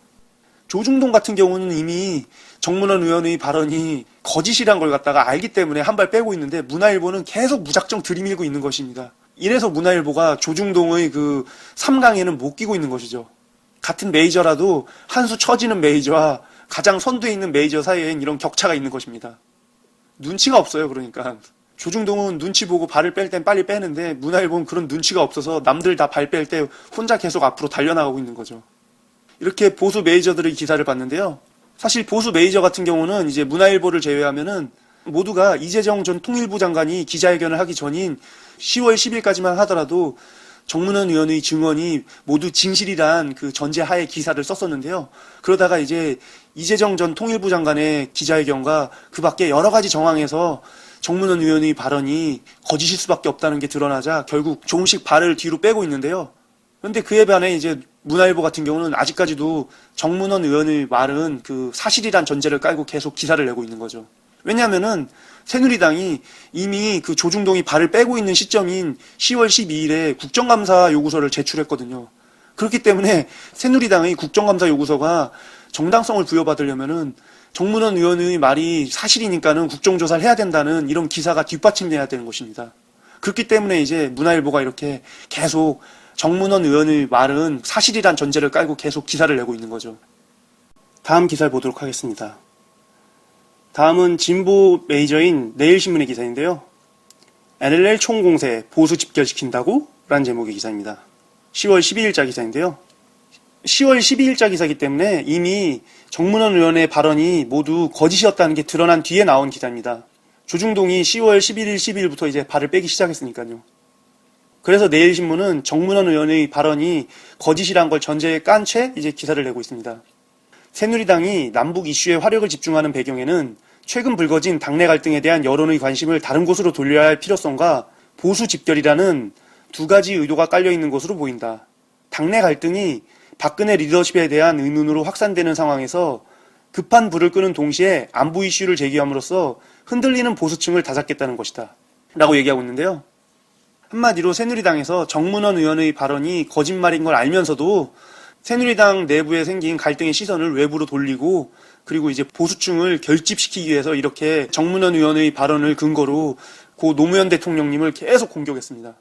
조중동 같은 경우는 이미 정문원 의원의 발언이 거짓이란 걸 갖다가 알기 때문에 한 발 빼고 있는데 문화일보는 계속 무작정 들이밀고 있는 것입니다. 이래서 문화일보가 조중동의 그 3강에는 못 끼고 있는 것이죠. 같은 메이저라도 한 수 처지는 메이저와 가장 선두에 있는 메이저 사이엔 이런 격차가 있는 것입니다. 눈치가 없어요. 그러니까 조중동은 눈치 보고 발을 뺄 땐 빨리 빼는데 문화일보는 그런 눈치가 없어서 남들 다 발 뺄 때 혼자 계속 앞으로 달려나가고 있는 거죠. 이렇게 보수 메이저들의 기사를 봤는데요. 사실 보수 메이저 같은 경우는 이제 문화일보를 제외하면은 모두가 이재정 전 통일부 장관이 기자회견을 하기 전인 10월 10일까지만 하더라도 정문원 의원의 증언이 모두 진실이란 그 전제하에 기사를 썼었는데요. 그러다가 이제 이재정 전 통일부 장관의 기자회견과 그 밖에 여러 가지 정황에서 정문원 의원의 발언이 거짓일 수밖에 없다는 게 드러나자 결국 조금씩 발을 뒤로 빼고 있는데요. 그런데 그에 반해 이제 문화일보 같은 경우는 아직까지도 정문원 의원의 말은 그 사실이란 전제를 깔고 계속 기사를 내고 있는 거죠. 왜냐하면은 새누리당이 이미 그 조중동이 발을 빼고 있는 시점인 10월 12일에 국정감사 요구서를 제출했거든요. 그렇기 때문에 새누리당의 국정감사 요구서가 정당성을 부여받으려면은 정문원 의원의 말이 사실이니까는 국정조사를 해야 된다는 이런 기사가 뒷받침돼야 되는 것입니다. 그렇기 때문에 이제 문화일보가 이렇게 계속 정문원 의원의 말은 사실이란 전제를 깔고 계속 기사를 내고 있는 거죠. 다음 기사를 보도록 하겠습니다. 다음은 진보 메이저인 내일신문의 기사인데요. NLL 총공세 보수 집결시킨다고? 라는 제목의 기사입니다. 10월 12일자 기사인데요. 10월 12일자 기사이기 때문에 이미 정문원 의원의 발언이 모두 거짓이었다는 게 드러난 뒤에 나온 기사입니다. 조중동이 10월 11일, 12일부터 이제 발을 빼기 시작했으니까요. 그래서 내일신문은 정문원 의원의 발언이 거짓이란 걸 전제에 깐 채 이제 기사를 내고 있습니다. 새누리당이 남북 이슈에 화력을 집중하는 배경에는 최근 불거진 당내 갈등에 대한 여론의 관심을 다른 곳으로 돌려야 할 필요성과 보수 집결이라는 두 가지 의도가 깔려 있는 것으로 보인다. 당내 갈등이 박근혜 리더십에 대한 의문으로 확산되는 상황에서 급한 불을 끄는 동시에 안보 이슈를 제기함으로써 흔들리는 보수층을 다잡겠다는 것이다. 라고 얘기하고 있는데요. 한마디로 새누리당에서 정문원 의원의 발언이 거짓말인 걸 알면서도 새누리당 내부에 생긴 갈등의 시선을 외부로 돌리고 그리고 이제 보수층을 결집시키기 위해서 이렇게 정문원 의원의 발언을 근거로 고 노무현 대통령님을 계속 공격했습니다.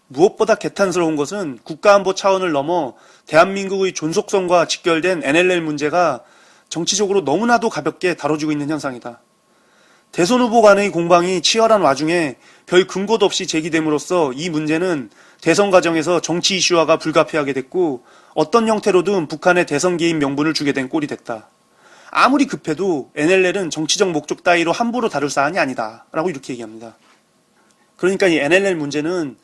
무엇보다 개탄스러운 것은 국가안보 차원을 넘어 대한민국의 존속성과 직결된 NLL 문제가 정치적으로 너무나도 가볍게 다뤄지고 있는 현상이다. 대선 후보 간의 공방이 치열한 와중에 별 근거도 없이 제기됨으로써 이 문제는 대선 과정에서 정치 이슈화가 불가피하게 됐고 어떤 형태로든 북한의 대선 개입 명분을 주게 된 꼴이 됐다. 아무리 급해도 NLL은 정치적 목적 따위로 함부로 다룰 사안이 아니다. 라고 이렇게 얘기합니다. 그러니까 이 NLL 문제는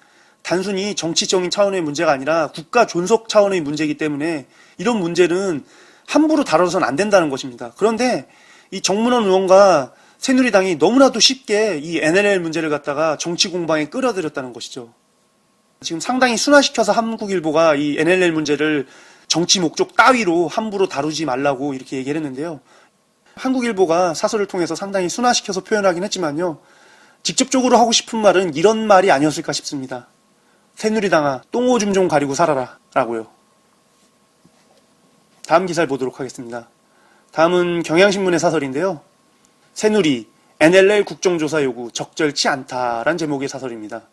단순히 정치적인 차원의 문제가 아니라 국가 존속 차원의 문제이기 때문에 이런 문제는 함부로 다뤄서는 안 된다는 것입니다. 그런데 이 정문원 의원과 새누리당이 너무나도 쉽게 이 NLL 문제를 갖다가 정치 공방에 끌어들였다는 것이죠. 지금 상당히 순화시켜서 한국일보가 이 NLL 문제를 정치 목적 따위로 함부로 다루지 말라고 이렇게 얘기를 했는데요. 한국일보가 사설을 통해서 상당히 순화시켜서 표현하긴 했지만요. 직접적으로 하고 싶은 말은 이런 말이 아니었을까 싶습니다. 새누리당아, 똥오줌 좀 가리고 살아라 라고요. 다음 기사를 보도록 하겠습니다. 다음은 경향신문의 사설인데요. 새누리, NLL 국정조사 요구 적절치 않다라는 제목의 사설입니다.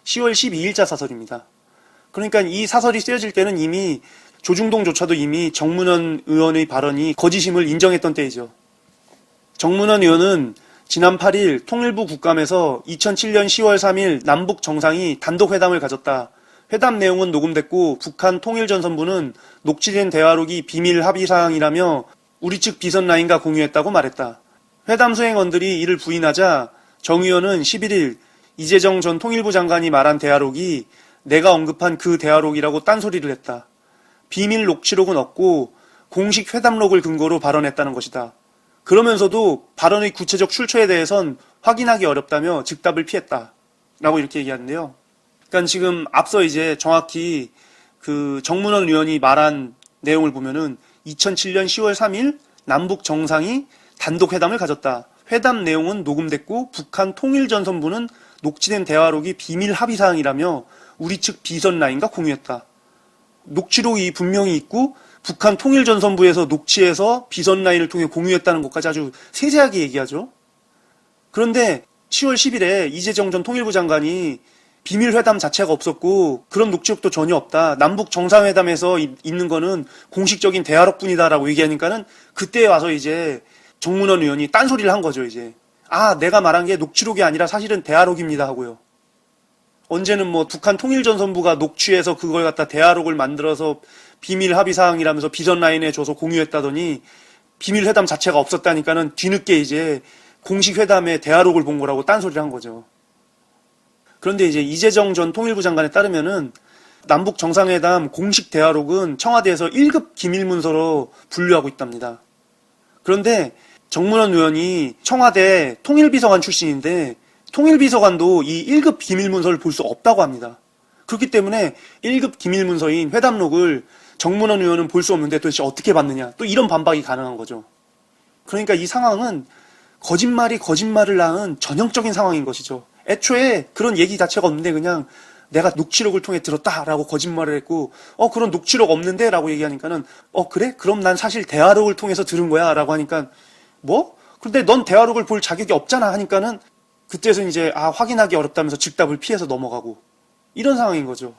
10월 12일자 사설입니다. 그러니까 이 사설이 쓰여질 때는 이미 조중동조차도 이미 정문원 의원의 발언이 거짓임을 인정했던 때이죠. 정문원 의원은 지난 8일 통일부 국감에서 2007년 10월 3일 남북 정상이 단독 회담을 가졌다. 회담 내용은 녹음됐고 북한 통일전선부는 녹취된 대화록이 비밀 합의사항이라며 우리 측 비선 라인과 공유했다고 말했다. 회담 수행원들이 이를 부인하자 정 의원은 11일 이재정 전 통일부 장관이 말한 대화록이 내가 언급한 그 대화록이라고 딴소리를 했다. 비밀 녹취록은 없고 공식 회담록을 근거로 발언했다는 것이다. 그러면서도 발언의 구체적 출처에 대해선 확인하기 어렵다며 즉답을 피했다. 라고 이렇게 얘기하는데요. 그러니까 지금 앞서 이제 정확히 그 정문원 의원이 말한 내용을 보면은 2007년 10월 3일 남북 정상이 단독 회담을 가졌다. 회담 내용은 녹음됐고 북한 통일전선부는 녹취된 대화록이 비밀 합의사항이라며 우리 측 비선 라인과 공유했다. 녹취록이 분명히 있고 북한 통일전선부에서 녹취해서 비선 라인을 통해 공유했다는 것까지 아주 세세하게 얘기하죠. 그런데 10월 10일에 이재정 전 통일부 장관이 비밀 회담 자체가 없었고 그런 녹취록도 전혀 없다. 남북 정상회담에서 있는 거는 공식적인 대화록뿐이다라고 얘기하니까는 그때 와서 이제 정문원 의원이 딴소리를 한 거죠, 이제. 아, 내가 말한 게 녹취록이 아니라 사실은 대화록입니다 하고요. 언제는 뭐 북한 통일전선부가 녹취해서 그걸 갖다 대화록을 만들어서 비밀 합의사항이라면서 비선 라인에 줘서 공유했다더니 비밀 회담 자체가 없었다니까는 뒤늦게 이제 공식 회담에 대화록을 본 거라고 딴소리를 한 거죠. 그런데 이제 이재정 전 통일부 장관에 따르면은 남북 정상회담 공식 대화록은 청와대에서 1급 기밀문서로 분류하고 있답니다. 그런데 정문원 의원이 청와대 통일비서관 출신인데 통일비서관도 이 1급 기밀문서를 볼 수 없다고 합니다. 그렇기 때문에 1급 기밀문서인 회담록을 정문원 의원은 볼 수 없는데 도대체 어떻게 봤느냐. 또 이런 반박이 가능한 거죠. 그러니까 이 상황은 거짓말이 거짓말을 낳은 전형적인 상황인 것이죠. 애초에 그런 얘기 자체가 없는데 그냥 내가 녹취록을 통해 들었다라고 거짓말을 했고 그런 녹취록 없는데 라고 얘기하니까는 그래? 그럼 난 사실 대화록을 통해서 들은 거야 라고 하니까 뭐? 근데 넌 대화록을 볼 자격이 없잖아 하니까는 그때서 이제 확인하기 어렵다면서 즉답을 피해서 넘어가고 이런 상황인 거죠.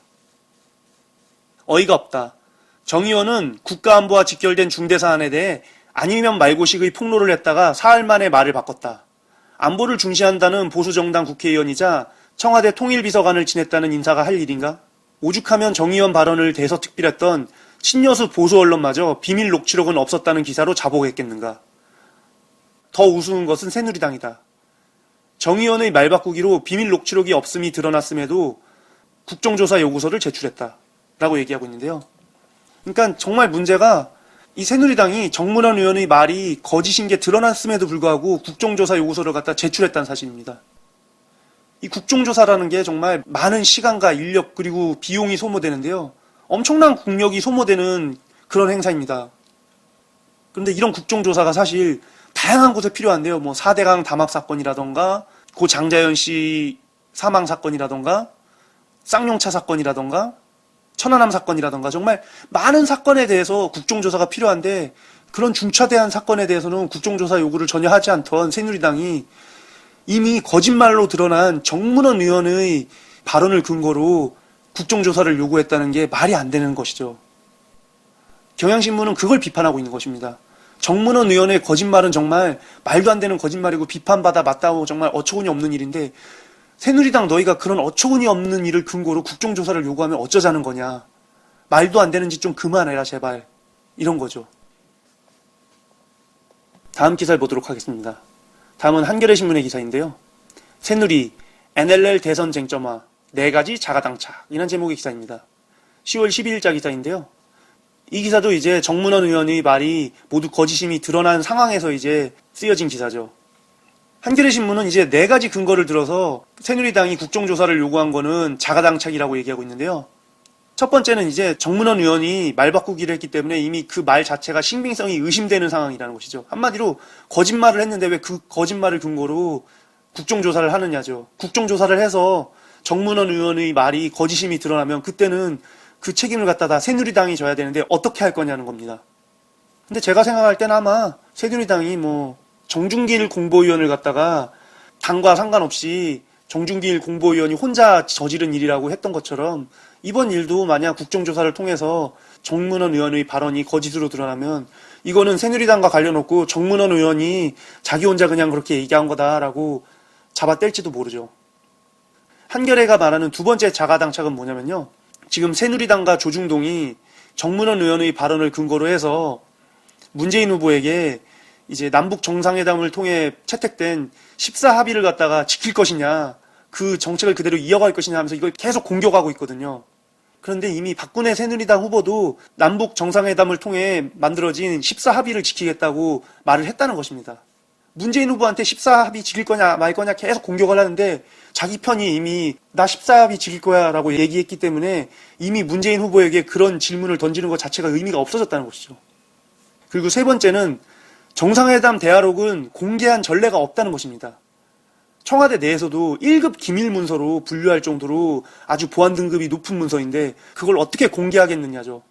어이가 없다. 정 의원은 국가안보와 직결된 중대사안에 대해 아니면 말고식의 폭로를 했다가 사흘 만에 말을 바꿨다. 안보를 중시한다는 보수정당 국회의원이자 청와대 통일비서관을 지냈다는 인사가 할 일인가? 오죽하면 정 의원 발언을 대서특필했던 친여수 보수 언론마저 비밀 녹취록은 없었다는 기사로 자복했겠는가? 더 우스운 것은 새누리당이다. 정 의원의 말 바꾸기로 비밀 녹취록이 없음이 드러났음에도 국정조사 요구서를 제출했다. 라고 얘기하고 있는데요. 그러니까 정말 문제가 이 새누리당이 정문원 의원의 말이 거짓인 게 드러났음에도 불구하고 국정조사 요구서를 갖다 제출했다는 사실입니다. 이 국정조사라는 게 정말 많은 시간과 인력 그리고 비용이 소모되는데요. 엄청난 국력이 소모되는 그런 행사입니다. 그런데 이런 국정조사가 사실 다양한 곳에 필요한데요. 뭐 4대강 담합 사건이라던가 고 장자연 씨 사망 사건이라던가 쌍용차 사건이라던가 천안함 사건이라던가 정말 많은 사건에 대해서 국정조사가 필요한데 그런 중차대한 사건에 대해서는 국정조사 요구를 전혀 하지 않던 새누리당이 이미 거짓말로 드러난 정문원 의원의 발언을 근거로 국정조사를 요구했다는 게 말이 안 되는 것이죠. 경향신문은 그걸 비판하고 있는 것입니다. 정문원 의원의 거짓말은 정말 말도 안 되는 거짓말이고 비판받아 맞다고 정말 어처구니 없는 일인데 새누리당 너희가 그런 어처구니 없는 일을 근거로 국정조사를 요구하면 어쩌자는 거냐. 말도 안 되는 짓 좀 그만해라 제발. 이런 거죠. 다음 기사를 보도록 하겠습니다. 다음은 한겨레 신문의 기사인데요. 새누리 NLL 대선 쟁점화 4가지 자가당착 이란 제목의 기사입니다. 10월 12일자 기사인데요. 이 기사도 이제 정문원 의원의 말이 모두 거짓임이 드러난 상황에서 이제 쓰여진 기사죠. 한겨레 신문은 이제 4가지 근거를 들어서 새누리당이 국정조사를 요구한 거는 자가당착이라고 얘기하고 있는데요. 첫 번째는 이제 정문원 의원이 말 바꾸기를 했기 때문에 이미 그 말 자체가 신빙성이 의심되는 상황이라는 것이죠. 한마디로 거짓말을 했는데 왜 그 거짓말을 근거로 국정조사를 하느냐죠. 국정조사를 해서 정문원 의원의 말이 거짓임이 드러나면 그때는 그 책임을 갖다 다 새누리당이 져야 되는데 어떻게 할 거냐는 겁니다. 근데 제가 생각할 때는 아마 새누리당이 정준길 공보위원을 갖다가 당과 상관없이 정준길 공보위원이 혼자 저지른 일이라고 했던 것처럼 이번 일도 만약 국정조사를 통해서 정문원 의원의 발언이 거짓으로 드러나면 이거는 새누리당과 관련 없고 정문원 의원이 자기 혼자 그냥 그렇게 얘기한 거다라고 잡아뗄지도 모르죠. 한겨레가 말하는 두 번째 자가당착은 뭐냐면요. 지금 새누리당과 조중동이 정문원 의원의 발언을 근거로 해서 문재인 후보에게 이제 남북 정상회담을 통해 채택된 14합의를 갖다가 지킬 것이냐, 그 정책을 그대로 이어갈 것이냐 하면서 이걸 계속 공격하고 있거든요. 그런데 이미 박근혜 새누리당 후보도 남북 정상회담을 통해 만들어진 14합의를 지키겠다고 말을 했다는 것입니다. 문재인 후보한테 14합의 지킬 거냐 말 거냐 계속 공격을 하는데 자기 편이 이미 나 14합의 지킬 거야 라고 얘기했기 때문에 이미 문재인 후보에게 그런 질문을 던지는 것 자체가 의미가 없어졌다는 것이죠. 그리고 세 번째는 정상회담 대화록은 공개한 전례가 없다는 것입니다. 청와대 내에서도 1급 기밀문서로 분류할 정도로 아주 보안 등급이 높은 문서인데 그걸 어떻게 공개하겠느냐죠.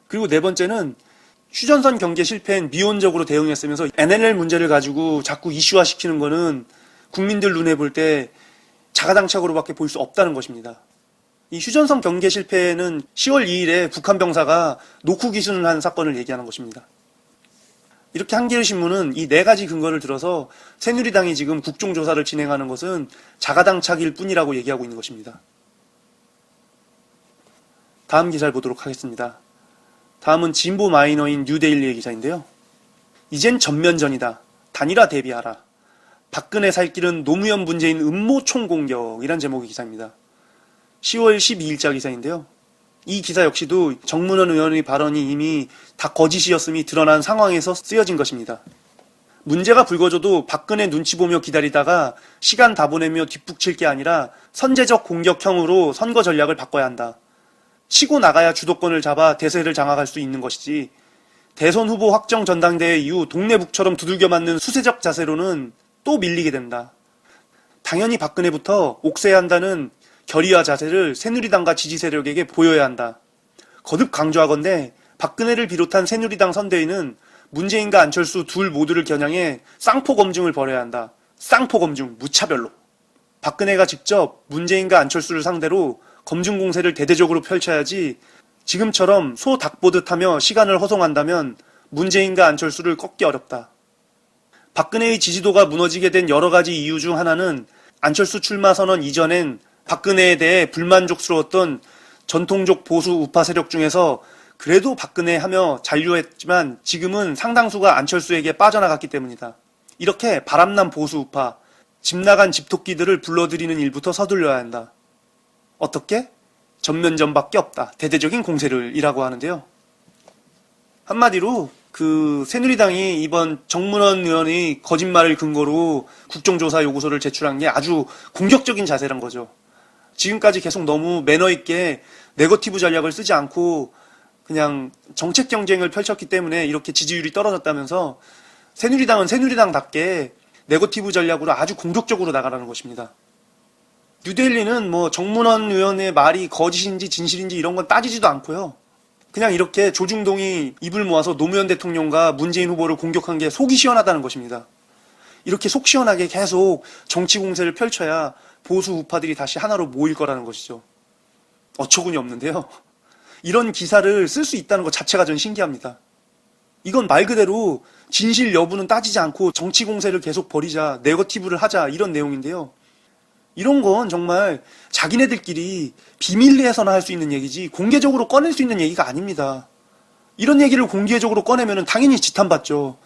그리고 네 번째는 휴전선 경계 실패엔 미온적으로 대응했으면서 NLL 문제를 가지고 자꾸 이슈화시키는 거는 국민들 눈에 볼 때 자가당착으로밖에 볼 수 없다는 것입니다. 이 휴전선 경계 실패는 10월 2일에 북한 병사가 노크 기순을 한 사건을 얘기하는 것입니다. 이렇게 한겨레 신문은 이 4가지 근거를 들어서 새누리당이 지금 국정조사를 진행하는 것은 자가당착일 뿐이라고 얘기하고 있는 것입니다. 다음 기사를 보도록 하겠습니다. 다음은 진보 마이너인 뉴데일리의 기사인데요. 이젠 전면전이다. 단일화 대비하라. 박근혜 살 길은 노무현 문재인 음모 총공격이란 제목의 기사입니다. 10월 12일자 기사인데요. 이 기사 역시도 정문원 의원의 발언이 이미 다 거짓이었음이 드러난 상황에서 쓰여진 것입니다. 문제가 불거져도 박근혜 눈치 보며 기다리다가 시간 다 보내며 뒷북칠 게 아니라 선제적 공격형으로 선거 전략을 바꿔야 한다. 치고 나가야 주도권을 잡아 대세를 장악할 수 있는 것이지 대선 후보 확정 전당대회 이후 동네북처럼 두들겨 맞는 수세적 자세로는 또 밀리게 된다. 당연히 박근혜부터 옥세야 한다는 결의와 자세를 새누리당과 지지 세력에게 보여야 한다. 거듭 강조하건대 박근혜를 비롯한 새누리당 선대위는 문재인과 안철수 둘 모두를 겨냥해 쌍포 검증을 벌여야 한다. 쌍포 검증, 무차별로. 박근혜가 직접 문재인과 안철수를 상대로 검증 공세를 대대적으로 펼쳐야지 지금처럼 소 닭 보듯 하며 시간을 허송한다면 문재인과 안철수를 꺾기 어렵다. 박근혜의 지지도가 무너지게 된 여러 가지 이유 중 하나는 안철수 출마 선언 이전엔 박근혜에 대해 불만족스러웠던 전통적 보수 우파 세력 중에서 그래도 박근혜 하며 잔류했지만 지금은 상당수가 안철수에게 빠져나갔기 때문이다. 이렇게 바람난 보수 우파, 집 나간 집토끼들을 불러들이는 일부터 서둘러야 한다. 어떻게? 전면전밖에 없다. 대대적인 공세를 이라고 하는데요. 한마디로 새누리당이 이번 정문원 의원의 거짓말을 근거로 국정조사 요구서를 제출한 게 아주 공격적인 자세란 거죠. 지금까지 계속 너무 매너 있게 네거티브 전략을 쓰지 않고 그냥 정책 경쟁을 펼쳤기 때문에 이렇게 지지율이 떨어졌다면서 새누리당은 새누리당답게 네거티브 전략으로 아주 공격적으로 나가라는 것입니다. 뉴데일리는 정문원 의원의 말이 거짓인지 진실인지 이런 건 따지지도 않고요. 그냥 이렇게 조중동이 입을 모아서 노무현 대통령과 문재인 후보를 공격한 게 속이 시원하다는 것입니다. 이렇게 속 시원하게 계속 정치 공세를 펼쳐야 보수 우파들이 다시 하나로 모일 거라는 것이죠. 어처구니 없는데요. 이런 기사를 쓸 수 있다는 것 자체가 전 신기합니다. 이건 말 그대로 진실 여부는 따지지 않고 정치 공세를 계속 벌이자, 네거티브를 하자 이런 내용인데요. 이런 건 정말 자기네들끼리 비밀리에서나 할 수 있는 얘기지 공개적으로 꺼낼 수 있는 얘기가 아닙니다. 이런 얘기를 공개적으로 꺼내면 당연히 지탄받죠.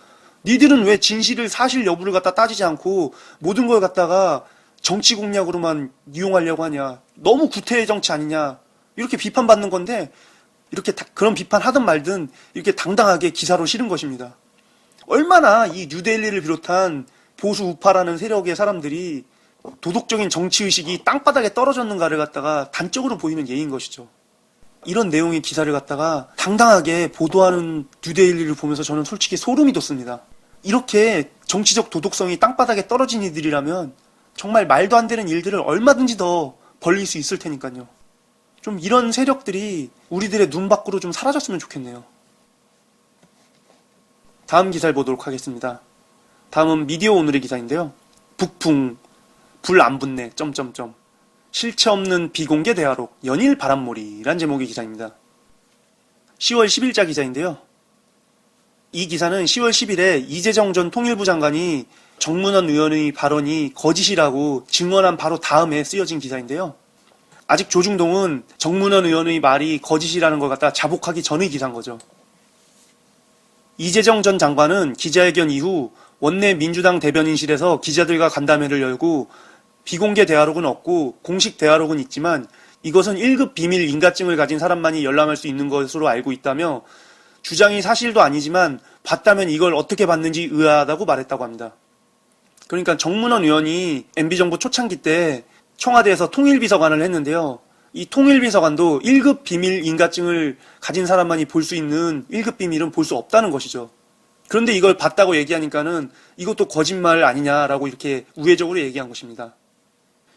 니들은 왜 진실을 사실 여부를 갖다 따지지 않고 모든 걸 갖다가 정치 공략으로만 이용하려고 하냐. 너무 구태의 정치 아니냐. 이렇게 비판받는 건데 이렇게 그런 비판 하든 말든 이렇게 당당하게 기사로 실은 것입니다. 얼마나 이 뉴데일리를 비롯한 보수 우파라는 세력의 사람들이 도덕적인 정치의식이 땅바닥에 떨어졌는가를 갖다가 단적으로 보이는 예인 것이죠. 이런 내용의 기사를 갖다가 당당하게 보도하는 뉴데일리를 보면서 저는 솔직히 소름이 돋습니다. 이렇게 정치적 도덕성이 땅바닥에 떨어진 이들이라면 정말 말도 안 되는 일들을 얼마든지 더 벌릴 수 있을 테니까요. 좀 이런 세력들이 우리들의 눈 밖으로 좀 사라졌으면 좋겠네요. 다음 기사를 보도록 하겠습니다. 다음은 미디어 오늘의 기사인데요. 북풍, 불 안 붙네, 실체 없는 비공개 대화록, 연일 바람몰이란 제목의 기사입니다. 10월 10일자 기사인데요. 이 기사는 10월 10일에 이재정 전 통일부 장관이 정문원 의원의 발언이 거짓이라고 증언한 바로 다음에 쓰여진 기사인데요. 아직 조중동은 정문원 의원의 말이 거짓이라는 걸 갖다 자복하기 전의 기사인 거죠. 이재정 전 장관은 기자회견 이후 원내 민주당 대변인실에서 기자들과 간담회를 열고 비공개 대화록은 없고 공식 대화록은 있지만 이것은 1급 비밀 인가증을 가진 사람만이 열람할 수 있는 것으로 알고 있다며 주장이 사실도 아니지만 봤다면 이걸 어떻게 봤는지 의아하다고 말했다고 합니다. 그러니까 정문원 의원이 MB정부 초창기 때 청와대에서 통일비서관을 했는데요. 이 통일비서관도 1급 비밀 인가증을 가진 사람만이 볼 수 있는 1급 비밀은 볼 수 없다는 것이죠. 그런데 이걸 봤다고 얘기하니까는 이것도 거짓말 아니냐라고 이렇게 우회적으로 얘기한 것입니다.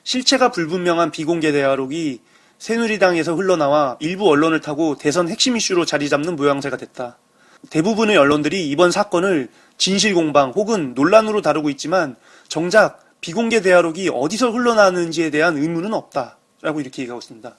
실체가 불분명한 비공개 대화록이 새누리당에서 흘러나와 일부 언론을 타고 대선 핵심 이슈로 자리 잡는 모양새가 됐다. 대부분의 언론들이 이번 사건을 진실공방 혹은 논란으로 다루고 있지만 정작 비공개 대화록이 어디서 흘러나왔는지에 대한 의문은 없다라고 이렇게 얘기하고 있습니다.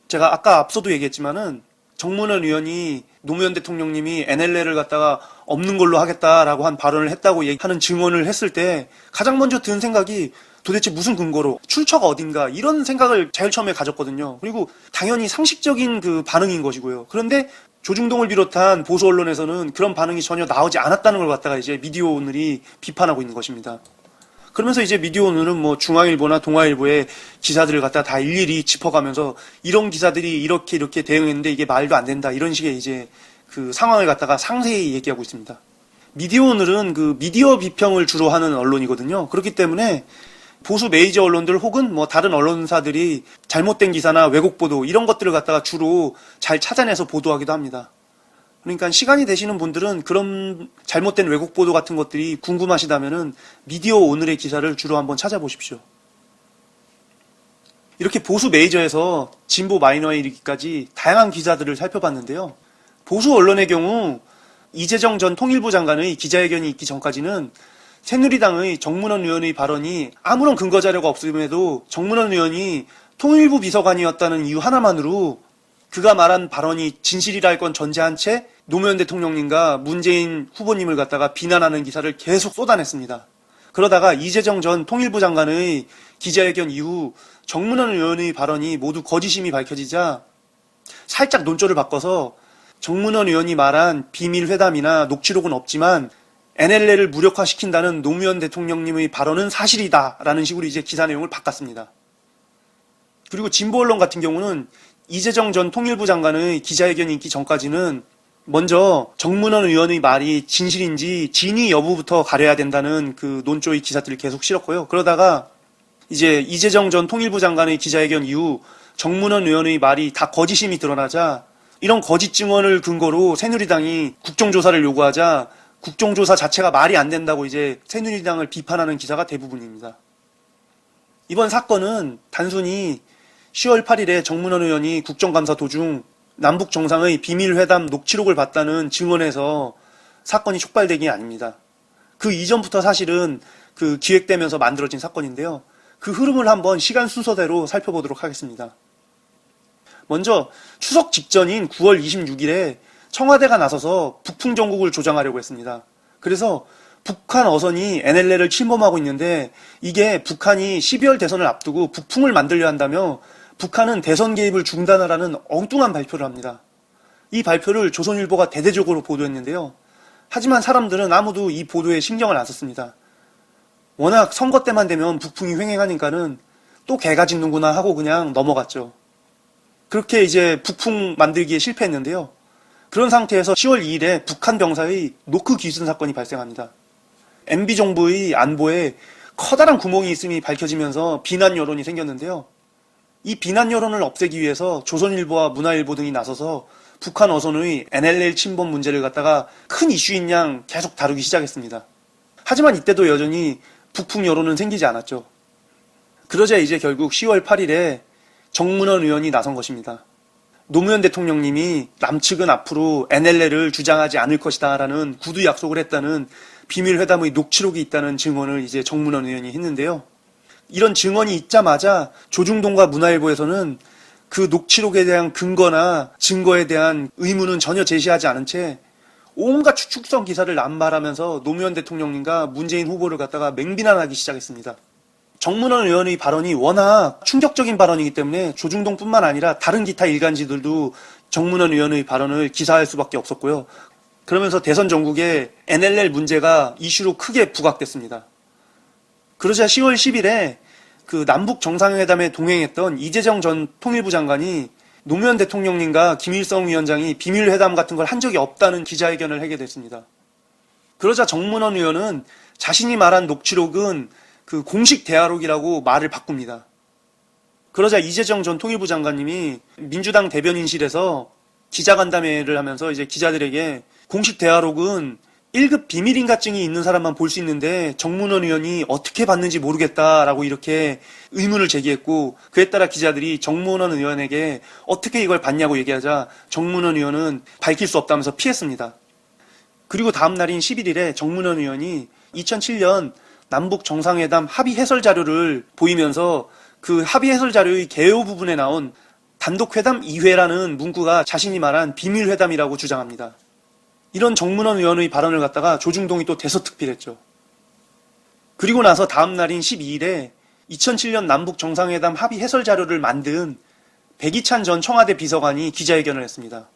제가 아까 앞서도 얘기했지만은 정문원 의원이 노무현 대통령님이 NLL을 갖다가 없는 걸로 하겠다라고 한 발언을 했다고 하는 증언을 했을 때 가장 먼저 든 생각이 도대체 무슨 근거로 출처가 어딘가 이런 생각을 제일 처음에 가졌거든요. 그리고 당연히 상식적인 그 반응인 것이고요. 그런데 조중동을 비롯한 보수 언론에서는 그런 반응이 전혀 나오지 않았다는 걸 갖다가 이제 미디어 오늘이 비판하고 있는 것입니다. 그러면서 이제 미디어오늘은 뭐 중앙일보나 동아일보의 기사들을 갖다 다 일일이 짚어가면서 이런 기사들이 이렇게 대응했는데 이게 말도 안 된다. 이런 식의 이제 그 상황을 갖다가 상세히 얘기하고 있습니다. 미디어오늘은 그 미디어 비평을 주로 하는 언론이거든요. 그렇기 때문에 보수 메이저 언론들 혹은 뭐 다른 언론사들이 잘못된 기사나 왜곡 보도 이런 것들을 갖다가 주로 잘 찾아내서 보도하기도 합니다. 그러니까 시간이 되시는 분들은 그런 잘못된 왜곡 보도 같은 것들이 궁금하시다면은 미디어 오늘의 기사를 주로 한번 찾아보십시오. 이렇게 보수 메이저에서 진보 마이너에 이르기까지 다양한 기사들을 살펴봤는데요. 보수 언론의 경우 이재정 전 통일부 장관의 기자회견이 있기 전까지는 새누리당의 정문원 의원의 발언이 아무런 근거 자료가 없음에도 정문원 의원이 통일부 비서관이었다는 이유 하나만으로 그가 말한 발언이 진실이라 할 건 전제한 채 노무현 대통령님과 문재인 후보님을 갖다가 비난하는 기사를 계속 쏟아냈습니다. 그러다가 이재정 전 통일부 장관의 기자회견 이후 정문원 의원의 발언이 모두 거짓임이 밝혀지자 살짝 논조를 바꿔서 정문원 의원이 말한 비밀 회담이나 녹취록은 없지만 NLL을 무력화시킨다는 노무현 대통령님의 발언은 사실이다라는 식으로 이제 기사 내용을 바꿨습니다. 그리고 진보 언론 같은 경우는 이재정 전 통일부 장관의 기자회견이 있기 전까지는 먼저 정문원 의원의 말이 진실인지 진위 여부부터 가려야 된다는 그 논조의 기사들을 계속 실었고요. 그러다가 이제 이재정 전 통일부 장관의 기자회견 이후 정문원 의원의 말이 다 거짓임이 드러나자 이런 거짓 증언을 근거로 새누리당이 국정조사를 요구하자 국정조사 자체가 말이 안 된다고 이제 새누리당을 비판하는 기사가 대부분입니다. 이번 사건은 단순히 10월 8일에 정문원 의원이 국정감사 도중 남북 정상의 비밀회담 녹취록을 봤다는 증언에서 사건이 촉발된 게 아닙니다. 그 이전부터 사실은 그 기획되면서 만들어진 사건인데요. 그 흐름을 한번 시간 순서대로 살펴보도록 하겠습니다. 먼저 추석 직전인 9월 26일에 청와대가 나서서 북풍 정국을 조장하려고 했습니다. 그래서 북한 어선이 NLL을 침범하고 있는데 이게 북한이 12월 대선을 앞두고 북풍을 만들려 한다며 북한은 대선 개입을 중단하라는 엉뚱한 발표를 합니다. 이 발표를 조선일보가 대대적으로 보도했는데요. 하지만 사람들은 아무도 이 보도에 신경을 안 썼습니다. 워낙 선거 때만 되면 북풍이 횡행하니까는 또 개가 짖는구나 하고 그냥 넘어갔죠. 그렇게 이제 북풍 만들기에 실패했는데요. 그런 상태에서 10월 2일에 북한 병사의 노크 귀순 사건이 발생합니다. MB정부의 안보에 커다란 구멍이 있음이 밝혀지면서 비난 여론이 생겼는데요. 이 비난 여론을 없애기 위해서 조선일보와 문화일보 등이 나서서 북한 어선의 NLL 침범 문제를 갖다가 큰 이슈인 양 계속 다루기 시작했습니다. 하지만 이때도 여전히 북풍 여론은 생기지 않았죠. 그러자 이제 결국 10월 8일에 정문원 의원이 나선 것입니다. 노무현 대통령님이 남측은 앞으로 NLL을 주장하지 않을 것이다 라는 구두 약속을 했다는 비밀회담의 녹취록이 있다는 증언을 이제 정문원 의원이 했는데요. 이런 증언이 있자마자 조중동과 문화일보에서는 그 녹취록에 대한 근거나 증거에 대한 의문은 전혀 제시하지 않은 채 온갖 추측성 기사를 남발하면서 노무현 대통령님과 문재인 후보를 갖다가 맹비난하기 시작했습니다. 정문원 의원의 발언이 워낙 충격적인 발언이기 때문에 조중동뿐만 아니라 다른 기타 일간지들도 정문원 의원의 발언을 기사할 수밖에 없었고요. 그러면서 대선 전국에 NLL 문제가 이슈로 크게 부각됐습니다. 그러자 10월 10일에 그 남북 정상회담에 동행했던 이재정 전 통일부 장관이 노무현 대통령님과 김일성 위원장이 비밀회담 같은 걸 한 적이 없다는 기자회견을 하게 됐습니다. 그러자 정문원 의원은 자신이 말한 녹취록은 그 공식 대화록이라고 말을 바꿉니다. 그러자 이재정 전 통일부 장관님이 민주당 대변인실에서 기자간담회를 하면서 이제 기자들에게 공식 대화록은 1급 비밀인가증이 있는 사람만 볼 수 있는데 정문원 의원이 어떻게 봤는지 모르겠다라고 이렇게 의문을 제기했고, 그에 따라 기자들이 정문원 의원에게 어떻게 이걸 봤냐고 얘기하자 정문원 의원은 밝힐 수 없다면서 피했습니다. 그리고 다음 날인 11일에 정문원 의원이 2007년 남북 정상회담 합의 해설 자료를 보이면서 그 합의 해설 자료의 개요 부분에 나온 단독회담 2회라는 문구가 자신이 말한 비밀회담이라고 주장합니다. 이런 정문원 의원의 발언을 갖다가 조중동이 또 대서특필했죠. 그리고 나서 다음 날인 12일에 2007년 남북 정상회담 합의 해설 자료를 만든 백이찬 전 청와대 비서관이 기자회견을 했습니다.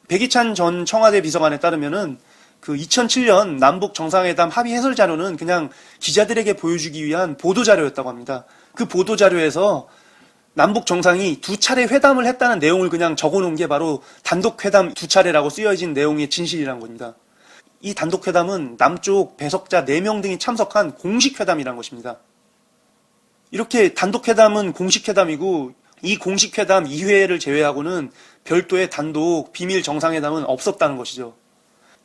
백이찬 전 청와대 비서관에 따르면은 그 2007년 남북 정상회담 합의 해설 자료는 그냥 기자들에게 보여주기 위한 보도 자료였다고 합니다. 그 보도 자료에서 남북 정상이 2차례 회담을 했다는 내용을 그냥 적어놓은 게 바로 단독 회담 2차례라고 쓰여진 내용의 진실이란 겁니다. 이 단독 회담은 남쪽 배석자 4명 등이 참석한 공식 회담이란 것입니다. 이렇게 단독 회담은 공식 회담이고 이 공식 회담 2회를 제외하고는 별도의 단독 비밀 정상회담은 없었다는 것이죠.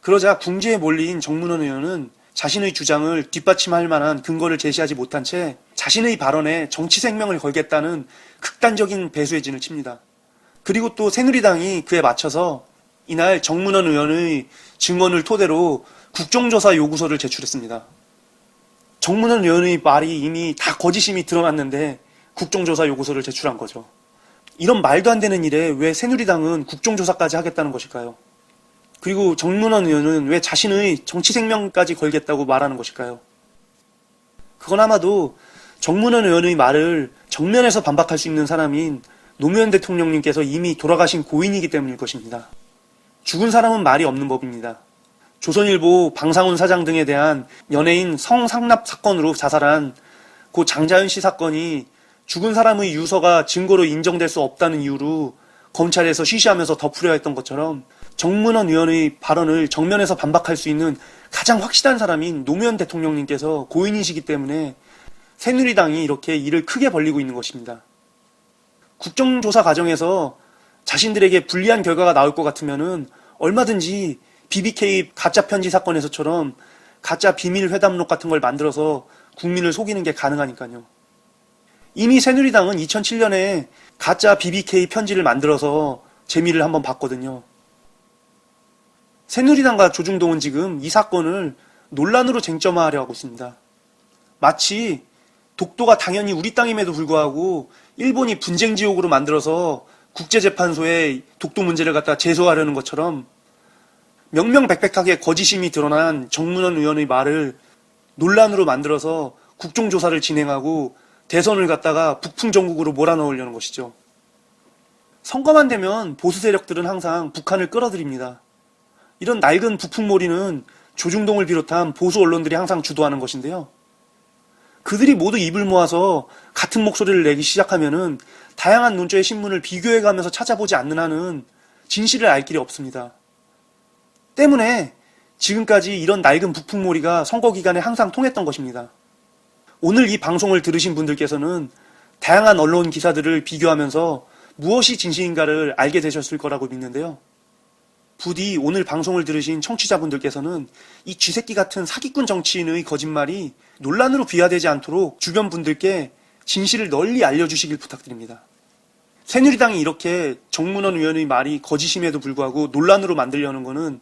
그러자 궁지에 몰린 정문원 의원은 자신의 주장을 뒷받침할 만한 근거를 제시하지 못한 채 자신의 발언에 정치 생명을 걸겠다는 극단적인 배수의 진을 칩니다. 그리고 또 새누리당이 그에 맞춰서 이날 정문원 의원의 증언을 토대로 국정조사 요구서를 제출했습니다. 정문원 의원의 말이 이미 다 거짓임이 드러났는데 국정조사 요구서를 제출한 거죠. 이런 말도 안 되는 일에 왜 새누리당은 국정조사까지 하겠다는 것일까요? 그리고 정문원 의원은 왜 자신의 정치 생명까지 걸겠다고 말하는 것일까요? 그건 아마도 정문원 의원의 말을 정면에서 반박할 수 있는 사람인 노무현 대통령님께서 이미 돌아가신 고인이기 때문일 것입니다. 죽은 사람은 말이 없는 법입니다. 조선일보 방상훈 사장 등에 대한 연예인 성상납 사건으로 자살한 고 장자연 씨 사건이 죽은 사람의 유서가 증거로 인정될 수 없다는 이유로 검찰에서 쉬쉬하면서 덮으려 했던 것처럼 정문원 의원의 발언을 정면에서 반박할 수 있는 가장 확실한 사람인 노무현 대통령님께서 고인이시기 때문에 새누리당이 이렇게 일을 크게 벌리고 있는 것입니다. 국정조사 과정에서 자신들에게 불리한 결과가 나올 것 같으면은 얼마든지 BBK 가짜 편지 사건에서처럼 가짜 비밀 회담록 같은 걸 만들어서 국민을 속이는 게 가능하니까요. 이미 새누리당은 2007년에 가짜 BBK 편지를 만들어서 재미를 한번 봤거든요. 새누리당과 조중동은 지금 이 사건을 논란으로 쟁점화하려 하고 있습니다. 마치 독도가 당연히 우리 땅임에도 불구하고 일본이 분쟁 지옥으로 만들어서 국제재판소에 독도 문제를 갖다 제소하려는 것처럼 명명백백하게 거짓임이 드러난 정문원 의원의 말을 논란으로 만들어서 국정조사를 진행하고 대선을 갖다가 북풍정국으로 몰아넣으려는 것이죠. 선거만 되면 보수 세력들은 항상 북한을 끌어들입니다. 이런 낡은 북풍몰이는 조중동을 비롯한 보수 언론들이 항상 주도하는 것인데요. 그들이 모두 입을 모아서 같은 목소리를 내기 시작하면은 다양한 논조의 신문을 비교해가면서 찾아보지 않는 한은 진실을 알 길이 없습니다. 때문에 지금까지 이런 낡은 북풍몰이가 선거 기간에 항상 통했던 것입니다. 오늘 이 방송을 들으신 분들께서는 다양한 언론 기사들을 비교하면서 무엇이 진실인가를 알게 되셨을 거라고 믿는데요. 부디 오늘 방송을 들으신 청취자분들께서는 이 쥐새끼 같은 사기꾼 정치인의 거짓말이 논란으로 비화되지 않도록 주변 분들께 진실을 널리 알려주시길 부탁드립니다. 새누리당이 이렇게 정문원 의원의 말이 거짓임에도 불구하고 논란으로 만들려는 거는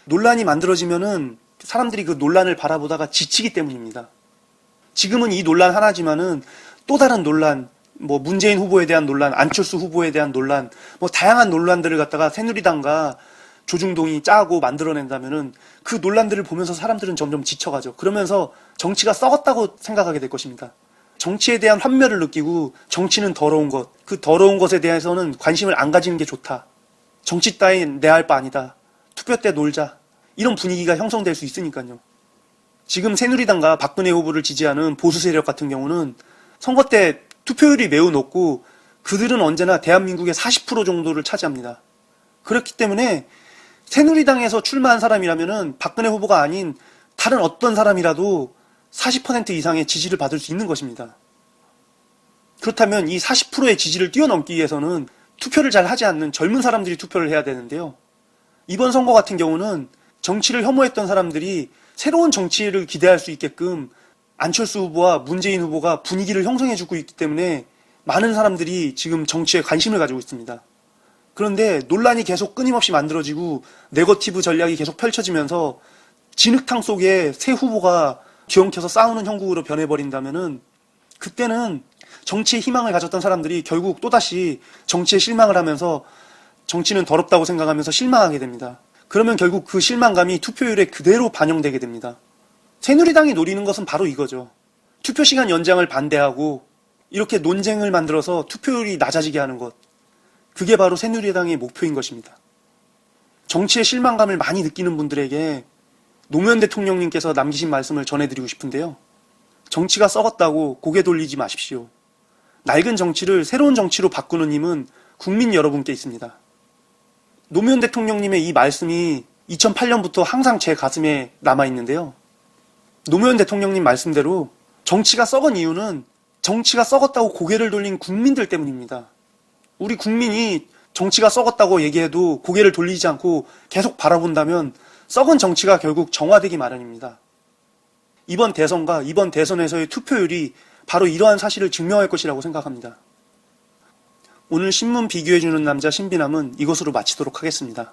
논란이 만들어지면은 사람들이 그 논란을 바라보다가 지치기 때문입니다. 지금은 이 논란 하나지만은 또 다른 논란, 문재인 후보에 대한 논란, 안철수 후보에 대한 논란, 다양한 논란들을 갖다가 새누리당과 조중동이 짜고 만들어낸다면은 그 논란들을 보면서 사람들은 점점 지쳐가죠. 그러면서 정치가 썩었다고 생각하게 될 것입니다. 정치에 대한 환멸을 느끼고 정치는 더러운 것, 그 더러운 것에 대해서는 관심을 안 가지는 게 좋다. 정치 따윈 내 할 바 아니다. 투표 때 놀자. 이런 분위기가 형성될 수 있으니까요. 지금 새누리당과 박근혜 후보를 지지하는 보수 세력 같은 경우는 선거 때 투표율이 매우 높고 그들은 언제나 대한민국의 40% 정도를 차지합니다. 그렇기 때문에 새누리당에서 출마한 사람이라면은 박근혜 후보가 아닌 다른 어떤 사람이라도 40% 이상의 지지를 받을 수 있는 것입니다. 그렇다면 이 40%의 지지를 뛰어넘기 위해서는 투표를 잘 하지 않는 젊은 사람들이 투표를 해야 되는데요. 이번 선거 같은 경우는 정치를 혐오했던 사람들이 새로운 정치를 기대할 수 있게끔 안철수 후보와 문재인 후보가 분위기를 형성해주고 있기 때문에 많은 사람들이 지금 정치에 관심을 가지고 있습니다. 그런데 논란이 계속 끊임없이 만들어지고 네거티브 전략이 계속 펼쳐지면서 진흙탕 속에 새 후보가 뒤엉켜서 싸우는 형국으로 변해버린다면은 그때는 정치에 희망을 가졌던 사람들이 결국 또다시 정치에 실망을 하면서 정치는 더럽다고 생각하면서 실망하게 됩니다. 그러면 결국 그 실망감이 투표율에 그대로 반영되게 됩니다. 새누리당이 노리는 것은 바로 이거죠. 투표 시간 연장을 반대하고 이렇게 논쟁을 만들어서 투표율이 낮아지게 하는 것. 그게 바로 새누리당의 목표인 것입니다. 정치의 실망감을 많이 느끼는 분들에게 노무현 대통령님께서 남기신 말씀을 전해드리고 싶은데요. 정치가 썩었다고 고개 돌리지 마십시오. 낡은 정치를 새로운 정치로 바꾸는 힘은 국민 여러분께 있습니다. 노무현 대통령님의 이 말씀이 2008년부터 항상 제 가슴에 남아있는데요. 노무현 대통령님 말씀대로 정치가 썩은 이유는 정치가 썩었다고 고개를 돌린 국민들 때문입니다. 우리 국민이 정치가 썩었다고 얘기해도 고개를 돌리지 않고 계속 바라본다면 썩은 정치가 결국 정화되기 마련입니다. 이번 대선과 이번 대선에서의 투표율이 바로 이러한 사실을 증명할 것이라고 생각합니다. 오늘 신문 비교해주는 남자 신비남은 이것으로 마치도록 하겠습니다.